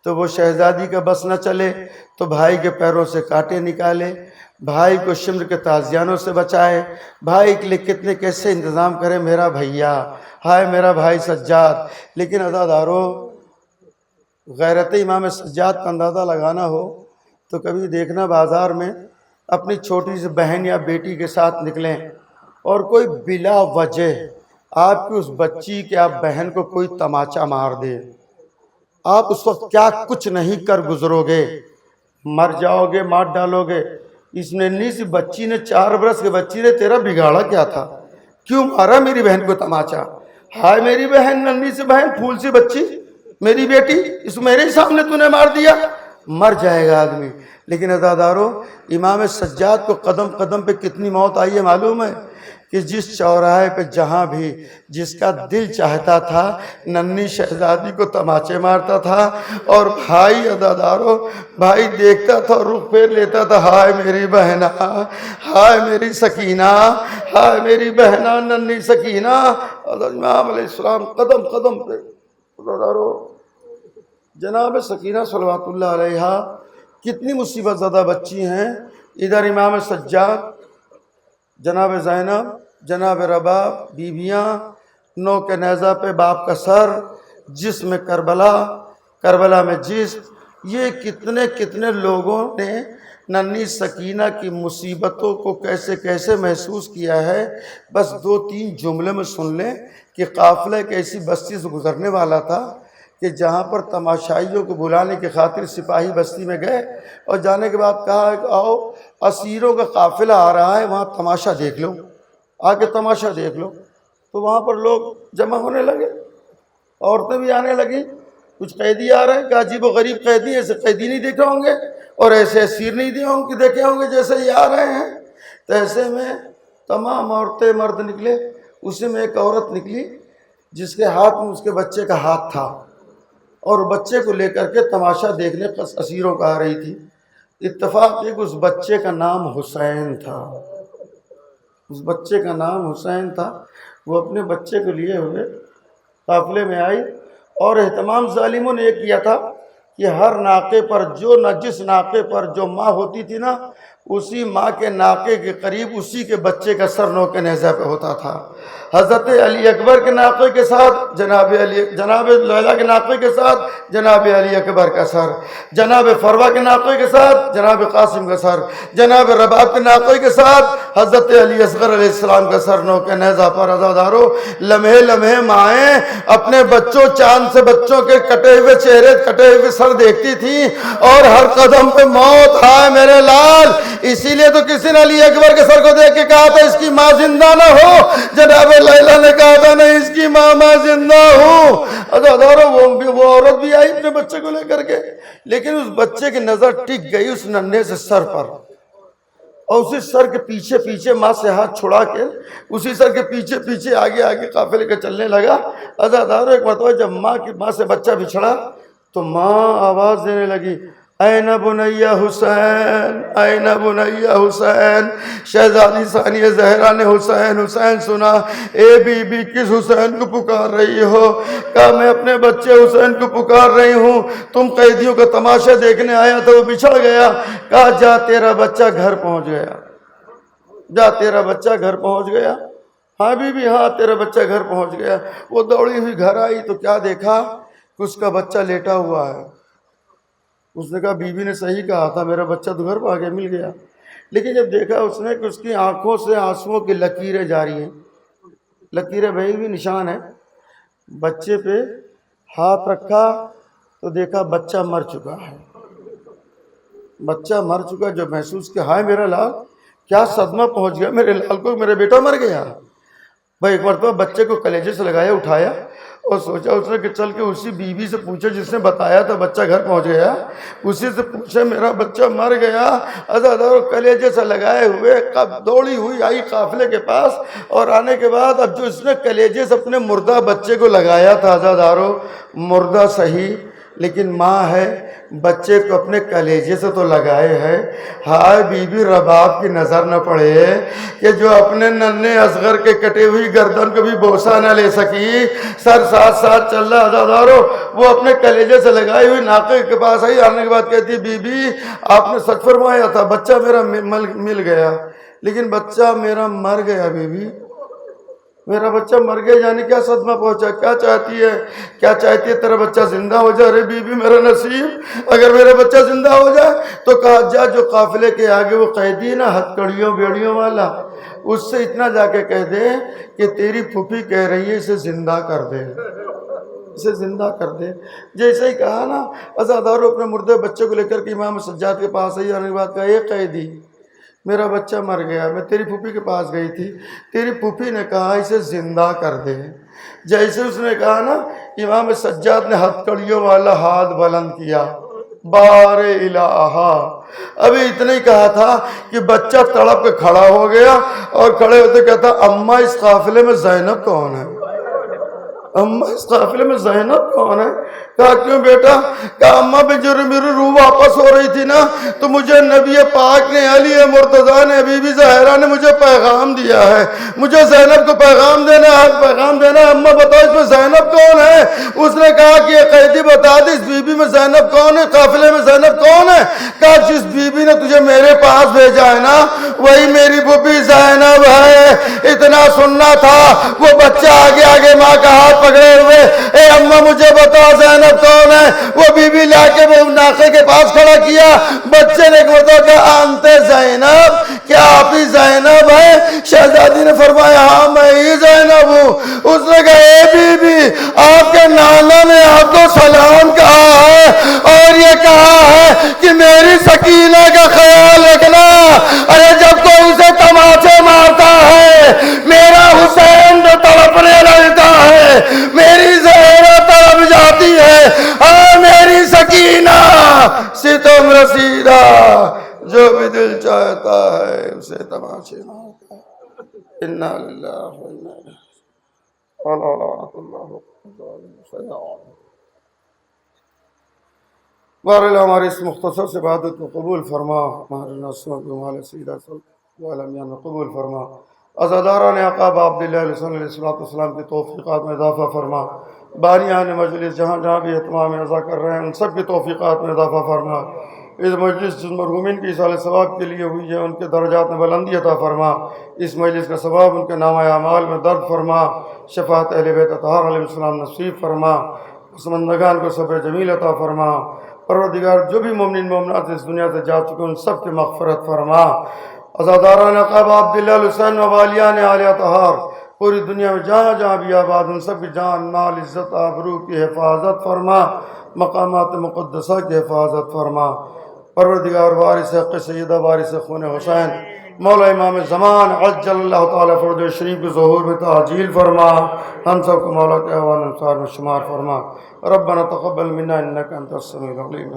تو وہ شہزادی کا بس نہ چلے تو بھائی کے پیروں سے کانٹے نکالے، بھائی کو شمر کے تازیانوں سے بچائے، بھائی کے لیے کتنے کیسے انتظام کرے میرا بھیا، ہائے میرا بھائی سجاد۔ لیکن عزادارو غیرت امام سجاد کا اندازہ لگانا ہو تو کبھی دیکھنا بازار میں اپنی چھوٹی سی بہن یا بیٹی کے ساتھ نکلیں اور کوئی بلا وجہ آپ کی اس بچی کے آپ بہن کو کوئی تماچا مار دے، آپ اس وقت کیا کچھ نہیں کر گزرو گے، مر جاؤ گے، مار ڈالو گے۔ اس ننھی سی بچی نے 4 برس کے بچی نے تیرا بگاڑا کیا تھا؟ کیوں مارا میری بہن کو تماچا؟ ہائے میری بہن، ننھی سی بہن، پھول سی بچی، میری بیٹی، اس میرے ہی سامنے تو نے مار دیا، مر جائے گا آدمی۔ لیکن عزادارو امام سجاد کو قدم قدم پہ کتنی موت آئی ہے معلوم ہے؟ کہ جس چوراہے پہ جہاں بھی جس کا دل چاہتا تھا ننھی شہزادی کو تماچے مارتا تھا، اور بھائی عزادارو بھائی دیکھتا تھا اور رخ پھیر لیتا تھا، ہائے میری بہنا، ہائے میری سکینہ، ہائے میری بہنا ننھی سکینہ۔ امام علیہ السلام قدم قدم پہ عزادارو جناب سکینہ صلوات اللہ علیہا کتنی مصیبت زدہ بچی ہیں، ادھر امام سجاد، جناب زینب، جناب رباب، بیویاں، نو کے نیزہ پہ باپ کا سر، جسم کربلا، کربلا میں جسم، یہ کتنے کتنے لوگوں نے ننھی سکینہ کی مصیبتوں کو کیسے کیسے محسوس کیا ہے۔ بس 2-3 جملے میں سن لیں کہ قافلہ ایک ایسی بستی سے گزرنے والا تھا کہ جہاں پر تماشائیوں کو بلانے کی خاطر سپاہی بستی میں گئے، اور جانے کے بعد کہا کہ آؤ اسیروں کا قافلہ آ رہا ہے، وہاں تماشا دیکھ لو، آ کے تماشا دیکھ لو۔ تو وہاں پر لوگ جمع ہونے لگے، عورتیں بھی آنے لگیں، کچھ قیدی آ رہے ہیں کہ عجیب و غریب قیدی، ایسے قیدی نہیں دیکھے ہوں گے اور ایسے اسیر نہیں دیکھے ہوں گے جیسے یہ آ رہے ہیں۔ تو ایسے میں تمام عورتیں مرد نکلے، اسی میں ایک عورت نکلی جس کے ہاتھ میں اس کے بچے کا ہاتھ تھا، اور بچے کو لے کر کے تماشا دیکھنے اسیروں کا آ رہی تھی۔ اتفاق یہ کہ اس بچے کا نام حسین تھا، اس بچے کا نام حسین تھا۔ وہ اپنے بچے کو لیے ہوئے قافلے میں آئی، اور اہتمام ظالموں نے یہ کیا تھا کہ ہر ناقے پر جس ناقے پر جو ماں ہوتی تھی نا، اسی ماں کے ناکے کے قریب اسی کے بچے کا سر نوک نیزہ پہ ہوتا تھا۔ حضرت علی اکبر کے ناقے کے ساتھ جناب لیلا کے ناقے کے ساتھ جناب علی اکبر کا سر، جناب فروا کے ناقے کے ساتھ جناب قاسم کا سر، جناب رباب کے ناقے کے ساتھ حضرت علی اصغر علیہ السلام کا سر نوک نیزہ پر۔ عزادارو، لمحے لمحے مائیں اپنے بچوں، چاند سے بچوں کے کٹے ہوئے چہرے، کٹے ہوئے سر دیکھتی تھی، اور ہر قدم پہ موت، ہائے میرے لال۔ اسی لیے تو کسی نے علی اکبر کے سر کو دیکھ کے کہا تھا اس کی ماں زندہ نہ ہو، جناب لیلا نے کہا تھا نہیں اس کی ماں زندہ ہوں۔ عزادارو، وہ عورت بھی آئی اپنے بچے کو لے کر کے، لیکن اس بچے کی نظر ٹک گئی اس ننھے سے سر پر، اور اسی سر کے پیچھے پیچھے ماں سے ہاتھ چھڑا کے اسی سر کے پیچھے پیچھے آگے آگے قافلے کے چلنے لگا۔ عزادارو، ایک مرتبہ جب ماں سے بچہ بچھڑا تو ماں آواز دینے لگی، این بنی حسین، این بنی حسین۔ شہزادی ثانیہ زہرا نے حسین حسین سنا۔ اے بی بی، کس حسین کو پکار رہی ہو؟ کہا میں اپنے بچے حسین کو پکار رہی ہوں، تم قیدیوں کا تماشا دیکھنے آیا تھا، وہ بچھڑ گیا۔ کہا جا تیرا بچہ گھر پہنچ گیا، جا تیرا بچہ گھر پہنچ گیا۔ ہاں بی بی، ہاں تیرا بچہ گھر پہنچ گیا۔ وہ دوڑی ہوئی گھر آئی تو کیا دیکھا کہ اس کا بچہ لیٹا ہوا ہے۔ اس نے کہا بی بی نے صحیح کہا تھا، میرا بچہ تو گھر پہ آ گیا، مل گیا۔ لیکن جب دیکھا اس نے کہ اس کی آنکھوں سے آنسوؤں کی لکیریں جاری ہیں، لکیریں بہی ہوئی، نشان ہے، بچے پہ ہاتھ رکھا تو دیکھا بچہ مر چکا ہے، بچہ مر چکا۔ جو محسوس کیا ہائے میرا لال، کیا صدمہ پہنچ گیا میرے لال کو، میرا بیٹا مر گیا۔ بھائی ایک مرتبہ بچے کو کلیجے سے لگایا، اٹھایا اور سوچا اس نے کہ چل کے اسی بیوی سے پوچھے جس نے بتایا تھا بچہ گھر پہنچ گیا، اسی سے پوچھے میرا بچہ مر گیا۔ عزادارو، کلیجے سے لگائے ہوئے دوڑی ہوئی آئی قافلے کے پاس، اور آنے کے بعد اب جو اس نے کلیجے سے اپنے مردہ بچے کو لگایا تھا، عزادارو مردہ صحیح لیکن ماں ہے، بچے کو اپنے کلیجے سے تو لگائے ہے۔ ہائے بی بی رباب کی نظر نہ پڑے کہ جو اپنے ننھے اصغر کے کٹے ہوئی گردن کو بھی بوسہ نہ لے سکی، سر ساتھ ساتھ چل رہا۔ عزادارو، وہ اپنے کلیجے سے لگائی ہوئی ناقے کے پاس آئی، آنے کے بعد کہتی بی بی آپ نے سچ فرمایا تھا، بچہ میرا مل گیا، لیکن بچہ میرا مر گیا بی بی، میرا بچہ مر گیا۔ یعنی کیا صدمہ پہنچا، کیا چاہتی ہے، کیا چاہتی ہے تیرا بچہ زندہ ہو جائے؟ ارے بی بی میرا نصیب، اگر میرا بچہ زندہ ہو جائے تو کہا جا جو قافلے کے آگے وہ قیدی ہے نا ہتھکڑیوں بیڑیوں والا، اس سے اتنا جا کے کہہ دے کہ تیری پھوپھی کہہ رہی ہے اسے زندہ کر دے، اسے زندہ کر دے۔ جیسے ہی کہا نا، عزادارو اپنے مردے بچے کو لے کر کے امام سجاد کے پاس آئی، آنے کے بعد کہا اے قیدی میرا بچہ مر گیا، میں تیری پھوپھی کے پاس گئی تھی، تیری پھوپھی نے کہا اسے زندہ کر دے۔ جیسے اس نے کہا نا، امام سجاد نے ہتھکڑیوں والا ہاتھ بلند کیا، بار الہ، ابھی اتنا ہی کہا تھا کہ بچہ تڑپ کے کھڑا ہو گیا، اور کھڑے ہوتے کہتا اماں اس قافلے میں زینب کون ہے؟ اماں اس قافلے میں زینب کون ہے؟ کہا کیوں بیٹا؟ کہا اماں بھی جو میری روح واپس ہو رہی تھی نا تو مجھے نبی پاک نے، علی مرتضیٰ نے، بی بی زہرا نے مجھے پیغام دیا ہے، مجھے زینب کو پیغام دینا ہے، آج پیغام دینا ہے۔ اماں بتاؤ اس میں زینب کون ہے؟ اس نے کہا کہ یہ قیدی بتا دے اس بی بی میں زینب کون ہے، قافلے میں زینب کون ہے؟ کہا جس بی بی نے تجھے میرے پاس بھیجا ہے نا وہی میری پھوپھی زینب ہے۔ اتنا سننا تھا، وہ بچہ آگے آگے ماں کا ہاتھ پکڑے ہوئے، اے اماں مجھے بتاؤ زینب کون ہے؟ وہ بی بی لا کے وہ ناقے کے پاس کھڑا کیا، بچے نے کہا انتے زینب، کیا آپ ہی زینب ہے؟ شہزادی نے فرمایا ہاں میں ہی زینب ہوں۔ اس نے کہا اے بی بی آپ کے نانا نے آپ کو سلام کہا ہے اور یہ کہا ہے کہ میری سکینہ کا خیال رکھنا، ارے جب کوئی اسے تماچے مارتا ہے، میرا حسین جو تڑپنے لگتا ہے، میری زہرا تڑپ جاتی ہے، ہاں میری سکینہ ستم رسیدہ، جو بھی دل چاہتا ہے اسے تماچے مارتا ہے۔ انا للہ و انا الیہ۔ بہرحال ہماری اس مختصر سے عبادت کو قبول فرما، ہمارے نسلوں کو ہمارے سیدہ عالمیان میں قبول فرما۔ عزاداران آقا عبداللہ علیہ السلام کی توفیقات میں اضافہ فرما، بانیان مجلس جہاں جہاں بھی اہتمام عزا کر رہے ہیں ان سب کی توفیقات میں اضافہ فرما۔ اس مجلس جس مرحومین کی ایصال ثواب کے لیے ہوئی ہے ان کے درجات میں بلندی عطا فرما، اس مجلس کا ثواب ان کے نامہ اعمال میں درد فرما، شفاعت اہل بیت اطہار علیہ السلام نصیب فرما، پسماندگان کو صبر جمیل عطا فرما۔ پروردگار جو بھی مومنین مومنات اس دنیا سے جا چکے ان سب کی مغفرت فرما۔ عزاداران عقاب عبداللہ الحسین و والیان آل اطہار پوری دنیا میں جہاں جہاں بھی آباد ان سب کی جان مال عزت آبرو کی حفاظت فرما، مقامات مقدسہ کی حفاظت فرما۔ پروردگار وارث حق سیدہ وارث خون حسین مولا امام زمان عجل اللہ تعالیٰ فرج شریف کے ظہور میں تعجیل فرما، ہم سب کو مولا کے اعوان انصار میں شمار فرما۔ ربنا تقبل منا انک انت السمیع العلیم۔